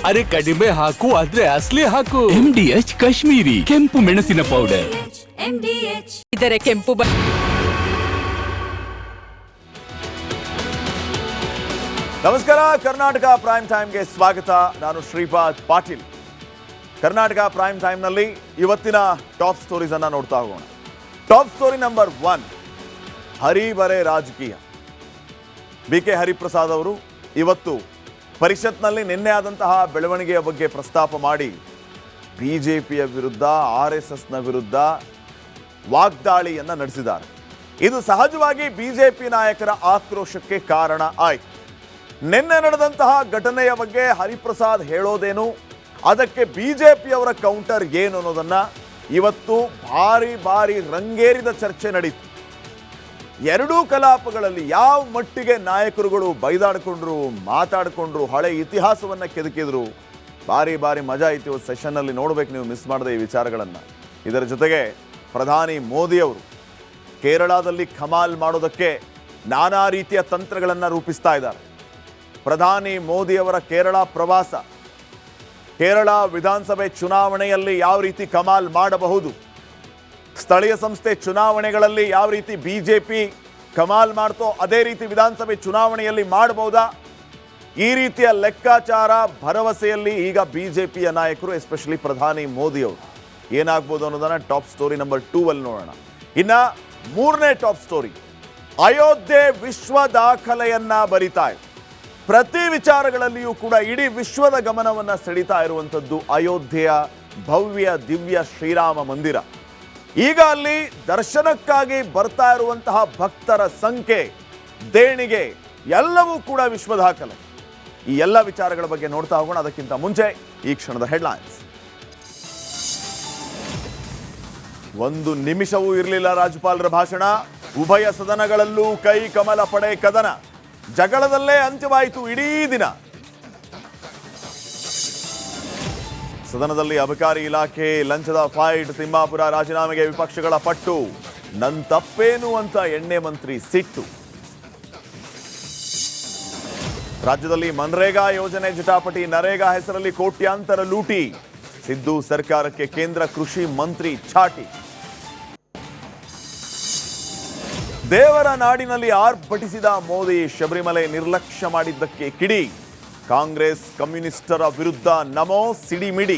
ಅರೆ ಕಡಿಮೆ ಹಾಕು ಆದ್ರೆ ಅಸಲಿ ಹಾಕು. MDH ಕಾಶ್ಮೀರಿ ಕೆಂಪು ಮೆಣಸಿನ ಪೌಡರ್. ಇದರ ಕೆಂಪು ನಮಸ್ಕಾರ, ಕರ್ನಾಟಕ ಪ್ರೈಮ್ ಟೈಮ್ಗೆ ಸ್ವಾಗತ. ನಾನು ಶ್ರೀಪಾದ್ ಪಾಟೀಲ್. ಕರ್ನಾಟಕ ಪ್ರೈಮ್ ಟೈಮ್ನಲ್ಲಿ ಇವತ್ತಿನ ಟಾಪ್ ಸ್ಟೋರೀಸ್ ಅನ್ನ ನೋಡ್ತಾ ಹೋಗೋಣ. ಟಾಪ್ ಸ್ಟೋರಿ ನಂಬರ್ 1, ಹರಿಬರೆ ರಾಜಕೀಯ. BK ಹರಿಪ್ರಸಾದ್ ಅವರು ಇವತ್ತು ಪರಿಷತ್ನಲ್ಲಿ ನಿನ್ನೆ ಆದಂತಹ ಬೆಳವಣಿಗೆಯ ಬಗ್ಗೆ ಪ್ರಸ್ತಾಪ ಮಾಡಿ ಬಿಜೆಪಿಯ ವಿರುದ್ಧ, RSSನ ವಿರುದ್ಧ ವಾಗ್ದಾಳಿಯನ್ನ ನಡೆಸಿದ್ದಾರೆ. ಇದು ಸಹಜವಾಗಿ ಬಿಜೆಪಿ ನಾಯಕರ ಆಕ್ರೋಶಕ್ಕೆ ಕಾರಣ ಆಯ್ತು. ನಿನ್ನೆ ನಡೆದಂತಹ ಘಟನೆಯ ಬಗ್ಗೆ ಹರಿಪ್ರಸಾದ್ ಹೇಳೋದೇನು, ಅದಕ್ಕೆ ಬಿಜೆಪಿಯವರ ಕೌಂಟರ್ ಏನು ಅನ್ನೋದನ್ನ ಇವತ್ತು ಭಾರಿ ರಂಗೇರಿದ ಚರ್ಚೆ ನಡೀತು. ಎರಡೂ ಕಲಾಪಗಳಲ್ಲಿ ಯಾವ ಮಟ್ಟಿಗೆ ನಾಯಕರುಗಳು ಬೈದಾಡಿಕೊಂಡ್ರು, ಮಾತಾಡಿಕೊಂಡ್ರು, ಹಳೆ ಇತಿಹಾಸವನ್ನ ಕೆದಕಿದ್ರು. ಭಾರಿ ಮಜಾ ಇತ್ತು ಸೆಷನ್ನಲ್ಲಿ. ನೋಡ್ಬೇಕು ನೀವು, ಮಿಸ್ ಮಾಡದೆ ಈ ವಿಚಾರಗಳನ್ನು. ಇದರ ಜೊತೆಗೆ ಪ್ರಧಾನಿ ಮೋದಿ ಅವರು ಕೇರಳದಲ್ಲಿ ಕಮಾಲ್ ಮಾಡೋದಕ್ಕೆ ನಾನಾ ರೀತಿಯ ತಂತ್ರಗಳನ್ನು ರೂಪಿಸ್ತಾ ಇದ್ದಾರೆ. ಪ್ರಧಾನಿ ಮೋದಿಯವರ ಕೇರಳ ಪ್ರವಾಸ, ಕೇರಳ ವಿಧಾನಸಭೆ ಚುನಾವಣೆಯಲ್ಲಿ ಯಾವ ರೀತಿ ಕಮಾಲ್ ಮಾಡಬಹುದು, ಸ್ಥಳೀಯ ಸಂಸ್ಥೆ ಚುನಾವಣೆಗಳಲ್ಲಿ ಯಾವ ರೀತಿ ಬಿಜೆಪಿ ಕಮಾಲ್ ಮಾಡ್ತೋ ಅದೇ ರೀತಿ ವಿಧಾನಸಭೆ ಚುನಾವಣೆಯಲ್ಲಿ ಮಾಡಬಹುದಾ, ಈ ರೀತಿಯ ಲೆಕ್ಕಾಚಾರ ಭರವಸೆಯಲ್ಲಿ ಈಗ ಬಿಜೆಪಿಯ ನಾಯಕರು, ಎಸ್ಪೆಷಲಿ ಪ್ರಧಾನಿ ಮೋದಿ ಅವರು. ಏನಾಗ್ಬೋದು ಅನ್ನೋದನ್ನ ಟಾಪ್ ಸ್ಟೋರಿ ನಂಬರ್ 2 ಅಲ್ಲಿ ನೋಡೋಣ. ಇನ್ನ ಮೂರನೇ ಟಾಪ್ ಸ್ಟೋರಿ, ಅಯೋಧ್ಯೆ ವಿಶ್ವ ದಾಖಲೆಯನ್ನ ಬರಿತಾ ಇದೆ. ಪ್ರತಿ ವಿಚಾರಗಳಲ್ಲಿಯೂ ಕೂಡ ಇಡೀ ವಿಶ್ವದ ಗಮನವನ್ನ ಸೆಳೀತಾ ಇರುವಂಥದ್ದು ಅಯೋಧ್ಯೆಯ ಭವ್ಯ ದಿವ್ಯ ಶ್ರೀರಾಮ ಮಂದಿರ. ಈಗ ಅಲ್ಲಿ ದರ್ಶನಕ್ಕಾಗಿ ಬರ್ತಾ ಇರುವಂತಹ ಭಕ್ತರ ಸಂಖ್ಯೆ, ದೇಣಿಗೆ ಎಲ್ಲವೂ ಕೂಡ ವಿಶ್ವ ದಾಖಲೆ. ಈ ಎಲ್ಲ ವಿಚಾರಗಳ ಬಗ್ಗೆ ನೋಡ್ತಾ ಹೋಗೋಣ. ಅದಕ್ಕಿಂತ ಮುಂಚೆ ಈ ಕ್ಷಣದ ಹೆಡ್ಲೈನ್ಸ್. 1 ನಿಮಿಷವೂ ಇರಲಿಲ್ಲ ರಾಜ್ಯಪಾಲರ ಭಾಷಣ. ಉಭಯ ಸದನಗಳಲ್ಲೂ ಕೈ ಕಮಲ ಪಡೆ ಕದನ. ಜಗಳದಲ್ಲೇ ಅಂತ್ಯವಾಯಿತು ಇಡೀ ದಿನ. ಸದನದಲ್ಲಿ ಅಬಕಾರಿ ಇಲಾಖೆ ಲಂಚದ ಫೈಟ್, ತಿಮ್ಮಾಪುರ ರಾಜೀನಾಮೆಗೆ ವಿಪಕ್ಷಗಳ ಪಟ್ಟು. ನನ್ ತಪ್ಪೇನು ಅಂತ ಎಣ್ಣೆ ಮಂತ್ರಿ ಸಿಟ್ಟು. ರಾಜ್ಯದಲ್ಲಿ ಮನ್ರೇಗಾ ಯೋಜನೆ ಜಟಾಪಟಿ, ನರೇಗಾ ಹೆಸರಲ್ಲಿ ಕೋಟ್ಯಾಂತರ ಲೂಟಿ. ಸಿದ್ದು ಸರ್ಕಾರಕ್ಕೆ ಕೇಂದ್ರ ಕೃಷಿ ಮಂತ್ರಿ ಛಾಟಿ. ದೇವರ ನಾಡಿನಲ್ಲಿ ಆರ್ಭಟಿಸಿದ ಮೋದಿ, ಶಬರಿಮಲೆ ನಿರ್ಲಕ್ಷ್ಯ ಮಾಡಿದ್ದಕ್ಕೆ ಕಿಡಿ. ಕಾಂಗ್ರೆಸ್ ಕಮ್ಯುನಿಸ್ಟರ ವಿರುದ್ಧ ನಮೋ ಸಿಡಿಮಿಡಿ.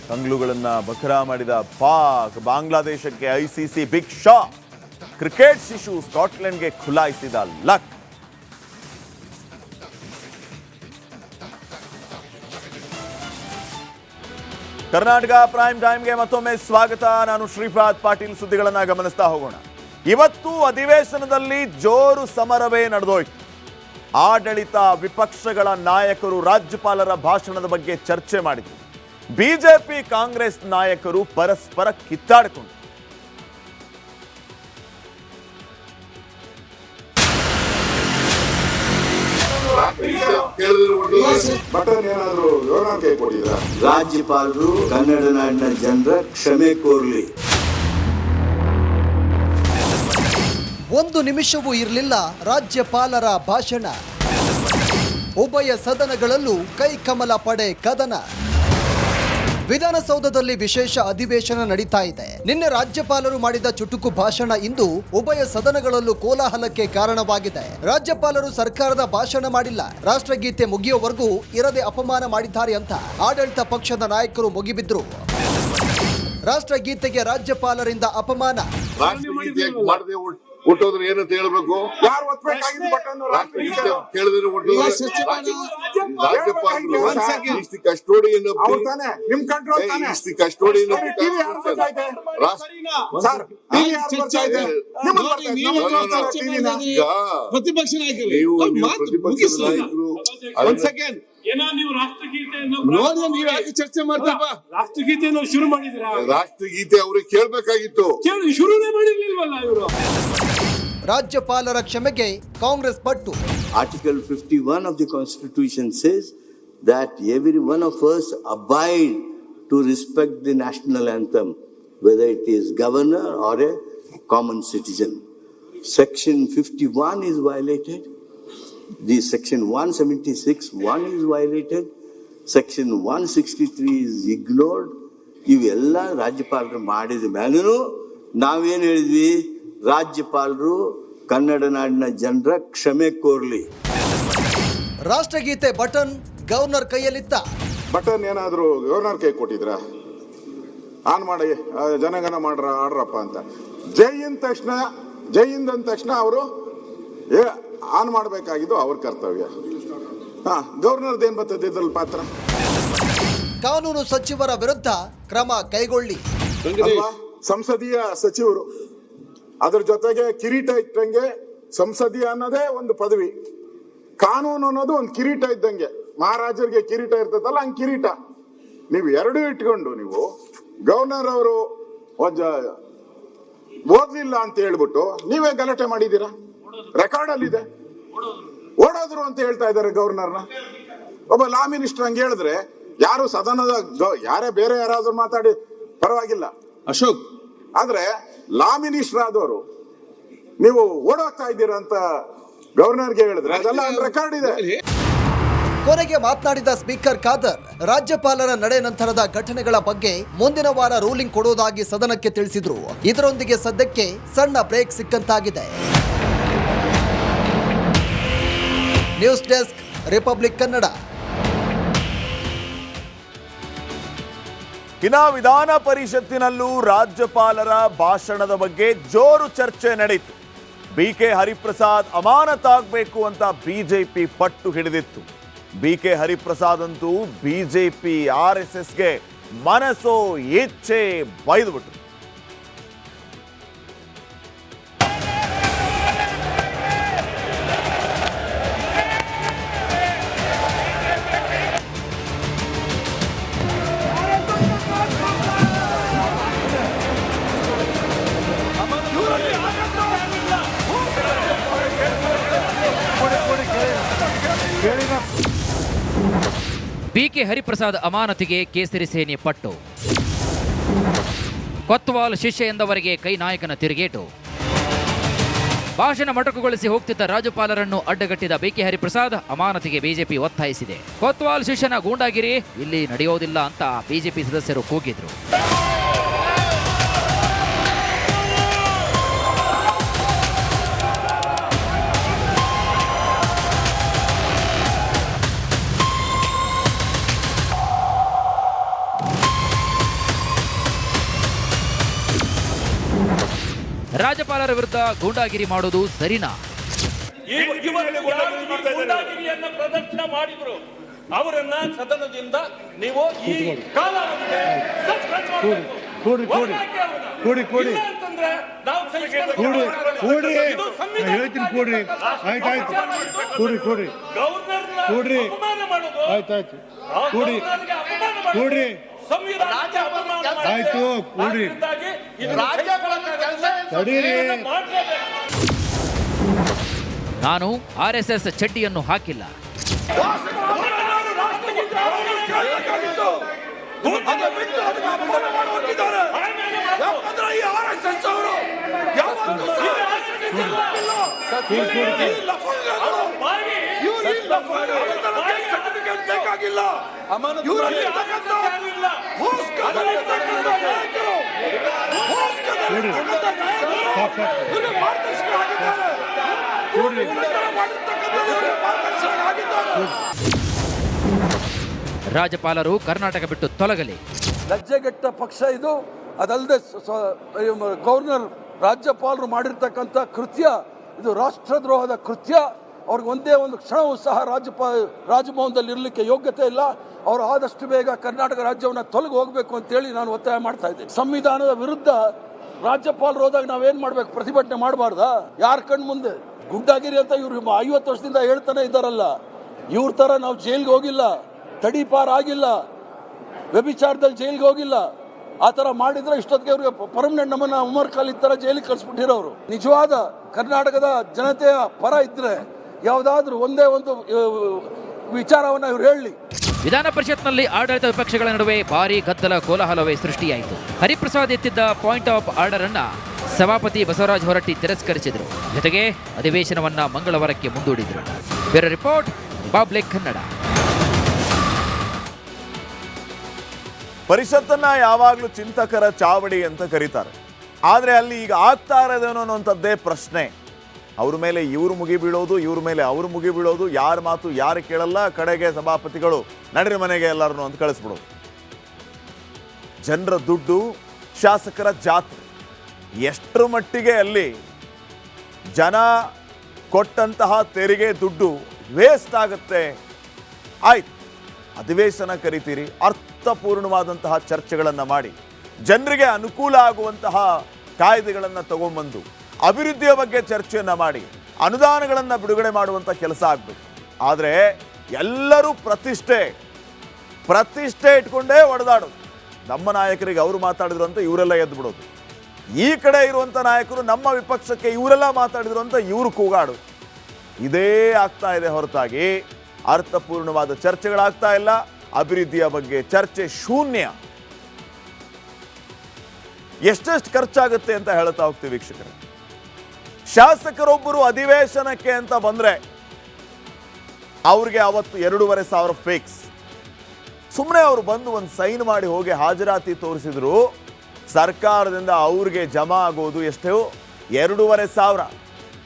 ಕಂಗ್ಲುಗಳನ್ನ ಬಖರಾ ಮಾಡಿದ ಪಾಕ್, ಬಾಂಗ್ಲಾದೇಶಕ್ಕೆ ICC ಬಿಗ್ ಶಾಕ್. ಕ್ರಿಕೆಟ್ ಶಿಶು ಸ್ಕಾಟ್ಲೆಂಡ್ಗೆ ಖುಲಾಯಿಸಿದ ಲಕ್. ಕರ್ನಾಟಕ ಪ್ರೈಮ್ ಟೈಮ್ಗೆ ಮತ್ತೊಮ್ಮೆ ಸ್ವಾಗತ. ನಾನು ಶ್ರೀಪಾದ್ ಪಾಟೀಲ್. ಸುದ್ದಿಗಳನ್ನ ಗಮನಿಸ್ತಾ ಹೋಗೋಣ. ಇವತ್ತು ಅಧಿವೇಶನದಲ್ಲಿ ಜೋರು ಸಮರವೇ ನಡೆದೋಯ್ತು. ಆಡಳಿತ ವಿಪಕ್ಷಗಳ ನಾಯಕರು ರಾಜ್ಯಪಾಲರ ಭಾಷಣದ ಬಗ್ಗೆ ಚರ್ಚೆ ಮಾಡಿದರು. ಬಿಜೆಪಿ ಕಾಂಗ್ರೆಸ್ ನಾಯಕರು ಪರಸ್ಪರ ಕಿತ್ತಾಡಿಕೊಂಡರು. ರಾಜ್ಯಪಾಲರು ಕನ್ನಡ ನಾಡಿನ ಜನರ ಕ್ಷಮೆ ಕೋರಲಿ. 1 ನಿಮಿಷವೂ ಇರಲಿಲ್ಲ ರಾಜ್ಯಪಾಲರ ಭಾಷಣ. ಉಭಯ ಸದನಗಳಲ್ಲೂ ಕೈ ಕಮಲ ಪಡೆ ಕದನ. ವಿಧಾನಸೌಧದಲ್ಲಿ ವಿಶೇಷ ಅಧಿವೇಶನ ನಡೀತಾ ಇದೆ. ನಿನ್ನೆ ರಾಜ್ಯಪಾಲರು ಮಾಡಿದ ಚುಟುಕು ಭಾಷಣ ಇಂದು ಉಭಯ ಸದನಗಳಲ್ಲೂ ಕೋಲಾಹಲಕ್ಕೆ ಕಾರಣವಾಗಿದೆ. ರಾಜ್ಯಪಾಲರು ಸರ್ಕಾರದ ಭಾಷಣ ಮಾಡಿಲ್ಲ, ರಾಷ್ಟ್ರಗೀತೆ ಮುಗಿಯುವವರೆಗೂ ಇರದೆ ಅಪಮಾನ ಮಾಡಿದ್ದಾರೆ ಅಂತ ಆಡಳಿತ ಪಕ್ಷದ ನಾಯಕರು ಮುಗಿಬಿದ್ರು. ರಾಷ್ಟ್ರಗೀತೆಗೆ ರಾಜ್ಯಪಾಲರಿಂದ ಅಪಮಾನ. ಹುಟ್ಟೋದ್ರೆ ಏನಂತ ಹೇಳ್ಬೇಕು? ಕೇಳಿದ್ರೆ ಪ್ರತಿಪಕ್ಷ ನಾಯಕರು ನೀವು ರಾಷ್ಟ್ರಗೀತೆಯನ್ನು ಚರ್ಚೆ ಮಾಡ್ತಪ್ಪ. ರಾಷ್ಟ್ರಗೀತೆಯನ್ನು ಶುರು ಮಾಡಿದ್ರ? ರಾಷ್ಟ್ರಗೀತೆ ಅವ್ರಿಗೆ ಕೇಳ್ಬೇಕಾಗಿತ್ತು, ಶುರುನೇ ಮಾಡಿರ್ಲಿಲ್ವಲ್ಲ ಇವರು. ರಾಜ್ಯಪಾಲರ ಕ್ಷಮೆಗೆ ಕಾಂಗ್ರೆಸ್ ಪಟ್ಟು. Article 51 of the Constitution says that every one of us abide to respect the national anthem, whether it is governor or a common citizen. Section 51 is violated. The Section 176, 1 is violated. Section 163 is ignored. ಇವೆಲ್ಲ ರಾಜ್ಯಪಾಲರು ಮಾಡಿದ ಮೇಲೂ ನಾವೇನು ಹೇಳಿದ್ವಿ, ರಾಜ್ಯಪಾಲರು ಕನ್ನಡ ನಾಡಿನ ಜನರ ಕ್ಷಮೆ ಕೋರ್ಲಿ. ರಾಷ್ಟ್ರಗೀತೆ ಬಟನ್ ಗವರ್ನರ್ ಕೈಯಲ್ಲಿತ್ತ. ಬಟನ್ ಏನಾದರೂ ಗವರ್ನರ್ ಕೈ ಕೊಟ್ಟಿದ್ರ? ಆನ್ ಮಾಡಿ ಜನಗಣ ಮಾಡ್ರ ಆಡ್ರಪ್ಪ ಅಂತ. ಜೈ ಅಂದ ತಕ್ಷಣ ಅವರು ಆನ್ ಮಾಡಬೇಕಾಗಿದ್ದು ಅವ್ರ ಕರ್ತವ್ಯ. ಗವರ್ನರ್ದು ಏನ್ ಬರ್ತದೆ ಇದ್ರಲ್ಲಿ ಪಾತ್ರ? ಕಾನೂನು ಸಚಿವರ ವಿರುದ್ಧ ಕ್ರಮ ಕೈಗೊಳ್ಳಿ. ಸಂಸದೀಯ ಸಚಿವರು ಅದ್ರ ಜೊತೆಗೆ ಕಿರೀಟ ಇಟ್ಟಂಗೆ, ಸಂಸದೀಯ ಅನ್ನೋದೇ ಒಂದು ಪದವಿ, ಕಾನೂನು ಅನ್ನೋದು ಒಂದು ಕಿರೀಟ ಇದ್ದಂಗೆ. ಮಹಾರಾಜರಿಗೆ ಕಿರೀಟ ಇರ್ತದಲ್ಲ, ಹಂಗೆ ಕಿರೀಟ ನೀವು ಎರಡೂ ಇಟ್ಕೊಂಡು ನೀವು ಗವರ್ನರ್ ಅವರು ಓದ್ಲಿಲ್ಲ ಅಂತ ಹೇಳ್ಬಿಟ್ಟು ನೀವೇ ಗಲಾಟೆ ಮಾಡಿದ್ದೀರಾ. ರೆಕಾರ್ಡ್ ಅಲ್ಲಿ ಇದೆ, ಓಡೋದ್ರು ಅಂತ ಹೇಳ್ತಾ ಇದ್ದಾರೆ ಗವರ್ನರ್ನ. ಒಬ್ಬ ಲಾ ಮಿನಿಸ್ಟರ್ ಹಂಗೆ ಹೇಳಿದ್ರೆ ಯಾರು ಸದನದ ಯಾರೇ ಬೇರೆ ಯಾರಾದ್ರೂ ಮಾತಾಡಿ ಪರವಾಗಿಲ್ಲ ಅಶೋಕ್, ಆದ್ರೆ ಲಾ ಮಿನಿಸ್ಟರ್ ಆದವರು ನೀವು ಓಡೋಗ್ತಾ ಇದ್ದೀರಾ ಅಂತ ಗವರ್ನರ್ಗೆ ಹೇಳಿದ್ರೆ ಅದೆಲ್ಲ ರೆಕಾರ್ಡ್ ಇದೆ. ಕೊನೆಗೆ ಮಾತನಾಡಿದ ಸ್ಪೀಕರ್ ಖಾದರ್, ರಾಜ್ಯಪಾಲರ ನಡೆ ನಂತರದ ಘಟನೆಗಳ ಬಗ್ಗೆ ಮುಂದಿನ ವಾರ ರೂಲಿಂಗ್ ಕೊಡುವುದಾಗಿ ಸದನಕ್ಕೆ ತಿಳಿಸಿದ್ರು. ಇದರೊಂದಿಗೆ ಸದ್ಯಕ್ಕೆ ಸಣ್ಣ ಬ್ರೇಕ್ ಸಿಕ್ಕಂತಾಗಿದೆ. News desk, Republic Kannada. ಇನ್ನ ವಿಧಾನ ಪರಿಷತ್ತಿನಲ್ಲೂ ರಾಜ್ಯಪಾಲರ ಭಾಷಣದ ಬಗ್ಗೆ ಜೋರು ಚರ್ಚೆ ನಡೆಯಿತು. ಬಿಕೆ ಹರಿಪ್ರಸಾದ್ ಅಮಾನತಾಗಬೇಕು ಅಂತ ಬಿಜೆಪಿ ಪಟ್ಟು ಹಿಡಿದಿತ್ತು. ಬಿಕೆ ಹರಿಪ್ರಸಾದ್ ಅಂತೂ ಬಿಜೆಪಿ RSSಗೆ ಮನಸ್ಸೋ ಇಚ್ಛೆ ಬೈದ್ಬಿಟ್ರು. ಬಿಕೆ ಹರಿಪ್ರಸಾದ್ ಅಮಾನತಿಗೆ ಕೇಸರಿ ಸೇನೆ ಪಟ್ಟು. ಕೊತ್ವಾಲ್ ಶಿಷ್ಯ ಎಂದವರಿಗೆ ಕೈ ನಾಯಕನ ತಿರುಗೇಟು. ಭಾಷಣ ಮೊಟಕುಗೊಳಿಸಿ ಹೋಗ್ತಿದ್ದ ರಾಜ್ಯಪಾಲರನ್ನು ಅಡ್ಡಗಟ್ಟಿದ ಬಿಕೆ ಹರಿಪ್ರಸಾದ್ ಅಮಾನತಿಗೆ ಬಿಜೆಪಿ ಒತ್ತಾಯಿಸಿದೆ. ಕೊತ್ವಾಲ್ ಶಿಷ್ಯನ ಗೂಂಡಾಗಿರಿ ಇಲ್ಲಿ ನಡೆಯೋದಿಲ್ಲ ಅಂತ ಬಿಜೆಪಿ ಸದಸ್ಯರು ಕೂಗಿದ್ರು. ರಾಜ್ಯಪಾಲರ ವಿರುದ್ಧ ಗೂಂಡಾಗಿರಿ ಮಾಡೋದು ಸರಿನಾ? ಗೂಂಡಾಗಿರಿಯನ್ನ ಪ್ರದರ್ಶನ ಮಾಡಿದ್ರು, ಅವರನ್ನ ಸದನದಿಂದ ನೀವು ಈ ಕಾಲಾವಧಿಗೆ ಸಸ್ಪೆಂಡ್ ಮಾಡಬೇಕು. ಅಂತಂದ್ರೆ ನಾವು ಗವರ್ನರ್ನ ಅಪಮಾನ ಮಾಡೋದು, ಸಂವಿಧಾನಕ್ಕೆ ಅಪಮಾನ ನಾನು RSS ಚಡ್ಡಿಯನ್ನು ಹಾಕಿಲ್ಲ. ರಾಜ್ಯಪಾಲರು ಕರ್ನಾಟಕ ಬಿಟ್ಟು ತೊಲಗಲಿ. ಲಜ್ಜೆಗೆಟ್ಟ ಪಕ್ಷ ಇದು. ಅದಲ್ಲದೆ ಗವರ್ನರ್ ರಾಜ್ಯಪಾಲರು ಮಾಡಿರ್ತಕ್ಕಂಥ ಕೃತ್ಯ ಇದು ರಾಷ್ಟ್ರದ್ರೋಹದ ಕೃತ್ಯ. ಅವ್ರಿಗೆ ಒಂದೇ ಒಂದು ಕ್ಷಣವೂ ಸಹ ರಾಜಭವನದಲ್ಲಿ ಇರಲಿಕ್ಕೆ ಯೋಗ್ಯತೆ ಇಲ್ಲ. ಅವರು ಆದಷ್ಟು ಬೇಗ ಕರ್ನಾಟಕ ರಾಜ್ಯವನ್ನು ತೊಲಗಿ ಹೋಗಬೇಕು ಅಂತೇಳಿ ನಾನು ಒತ್ತಾಯ ಮಾಡ್ತಾ ಇದ್ದೆ. ಸಂವಿಧಾನದ ವಿರುದ್ಧ ರಾಜ್ಯಪಾಲರು ಹೋದಾಗ ನಾವೇನ್ ಮಾಡ್ಬೇಕು? ಪ್ರತಿಭಟನೆ ಮಾಡಬಾರ್ದಾ? ಯಾರ ಕಣ್ ಮುಂದೆ ಗುಂಡಾಗಿರಿ ಅಂತ ಇವ್ರು 50 ವರ್ಷದಿಂದ ಹೇಳ್ತಾನೆ ಇದ್ದಾರಲ್ಲ. ಇವ್ರ ತರ ನಾವು ಜೈಲ್ಗೆ ಹೋಗಿಲ್ಲ, ತಡಿಪಾರ್ ಆಗಿಲ್ಲ, ವ್ಯಭಿಚಾರದಲ್ಲಿ ಜೈಲ್ಗೆ ಹೋಗಿಲ್ಲ. ಆ ತರ ಮಾಡಿದ್ರೆ ಇಷ್ಟೊತ್ತಿಗೆ ಅವ್ರಿಗೆ ಪರ್ಮನೆಂಟ್ ನಮ್ಮನ್ನ ಉಮರ್ ಖಾಲಿದ್ ತರ ಜೈಲಿಗೆ ಕಳಿಸ್ಬಿಟ್ಟಿರೋರು. ನಿಜವಾದ ಕರ್ನಾಟಕದ ಜನತೆಯ ಪರ ಇದ್ರೆ ಯಾವುದಾದ್ರೂ ಒಂದೇ ಒಂದು ವಿಚಾರವನ್ನ ಇವ್ರು ಹೇಳಲಿ. ವಿಧಾನ ಪರಿಷತ್ನಲ್ಲಿ ಆಡಳಿತ ವಿಪಕ್ಷಗಳ ನಡುವೆ ಭಾರೀ ಗದ್ದಲ ಕೋಲಾಹಲವೇ ಸೃಷ್ಟಿಯಾಯಿತು. ಹರಿಪ್ರಸಾದ್ ಎತ್ತಿದ್ದ ಪಾಯಿಂಟ್ ಆಫ್ ಆರ್ಡರ್ ಅನ್ನ ಸಭಾಪತಿ ಬಸವರಾಜ ಹೊರಟ್ಟಿ ತಿರಸ್ಕರಿಸಿದರು. ಜೊತೆಗೆ ಅಧಿವೇಶನವನ್ನ ಮಂಗಳವಾರಕ್ಕೆ ಮುಂದೂಡಿದರು. Bureau report, Republic Kannada. ಪರಿಷತ್ತನ್ನ ಯಾವಾಗಲೂ ಚಿಂತಕರ ಚಾವಡಿ ಅಂತ ಕರೀತಾರೆ. ಆದರೆ ಅಲ್ಲಿ ಈಗ ಆಗ್ತಾ ಇರೋದೇನೋ ಅನ್ನೋಂಥದ್ದೇ ಪ್ರಶ್ನೆ. ಅವ್ರ ಮೇಲೆ ಇವರು ಮುಗಿ ಬೀಳೋದು, ಇವ್ರ ಮೇಲೆ ಅವರು ಮುಗಿ ಬೀಳೋದು, ಯಾರ ಮಾತು ಯಾರು ಕೇಳಲ್ಲ, ಕಡೆಗೆ ಸಭಾಪತಿಗಳು ನಡ್ರಿ ಮನೆಗೆ ಎಲ್ಲರನ್ನು ಅಂತ ಕಳಿಸ್ಬಿಡೋದು. ಜನರ ದುಡ್ಡು, ಶಾಸಕರ ಜಾತ್ರೆ. ಎಷ್ಟರ ಮಟ್ಟಿಗೆ ಅಲ್ಲಿ ಜನ ಕೊಟ್ಟಂತಹ ತೆರಿಗೆ ದುಡ್ಡು ವೇಸ್ಟ್ ಆಗುತ್ತೆ. ಆಯ್ತು, ಅಧಿವೇಶನ ಕರಿತೀರಿ, ಅರ್ಥಪೂರ್ಣವಾದಂತಹ ಚರ್ಚೆಗಳನ್ನು ಮಾಡಿ, ಜನರಿಗೆ ಅನುಕೂಲ ಆಗುವಂತಹ ಕಾಯ್ದೆಗಳನ್ನು ತಗೊಂಡ್ಬಂದು ಅಭಿವೃದ್ಧಿಯ ಬಗ್ಗೆ ಚರ್ಚೆಯನ್ನು ಮಾಡಿ ಅನುದಾನಗಳನ್ನು ಬಿಡುಗಡೆ ಮಾಡುವಂಥ ಕೆಲಸ ಆಗಬೇಕು. ಆದರೆ ಎಲ್ಲರೂ ಪ್ರತಿಷ್ಠೆ ಇಟ್ಕೊಂಡೇ ಒಡೆದಾಡೋದು. ನಮ್ಮ ನಾಯಕರಿಗೆ ಅವರು ಮಾತಾಡಿದ್ರು ಅಂತ ಇವರೆಲ್ಲ ಎದ್ದು ಬಿಡೋದು, ಈ ಕಡೆ ಇರುವಂಥ ನಾಯಕರು ನಮ್ಮ ವಿಪಕ್ಷಕ್ಕೆ ಇವರೆಲ್ಲ ಮಾತಾಡಿದ್ರು ಅಂತ ಇವರು ಕೂಗಾಡು. ಇದೇ ಆಗ್ತಾ ಇದೆ ಹೊರತಾಗಿ ಅರ್ಥಪೂರ್ಣವಾದ ಚರ್ಚೆಗಳಾಗ್ತಾ ಇಲ್ಲ. ಅಭಿವೃದ್ಧಿಯ ಬಗ್ಗೆ ಚರ್ಚೆ ಶೂನ್ಯ. ಎಷ್ಟೆಷ್ಟು ಖರ್ಚಾಗುತ್ತೆ ಅಂತ ಹೇಳ್ತಾ ಹೋಗ್ತೀವಿ ವೀಕ್ಷಕರೇ. ಶಾಸಕರೊಬ್ಬರು ಅಧಿವೇಶನಕ್ಕೆ ಅಂತ ಬಂದ್ರೆ ಅವ್ರಿಗೆ ಅವತ್ತು 2,500 ಫಿಕ್ಸ್. ಸುಮ್ಮನೆ ಅವರು ಬಂದು ಒಂದು ಸೈನ್ ಮಾಡಿ ಹೋಗಿ ಹಾಜರಾತಿ ತೋರಿಸಿದ್ರು, ಸರ್ಕಾರದಿಂದ ಅವ್ರಿಗೆ ಜಮಾ ಆಗೋದು ಎಷ್ಟು? 2,500.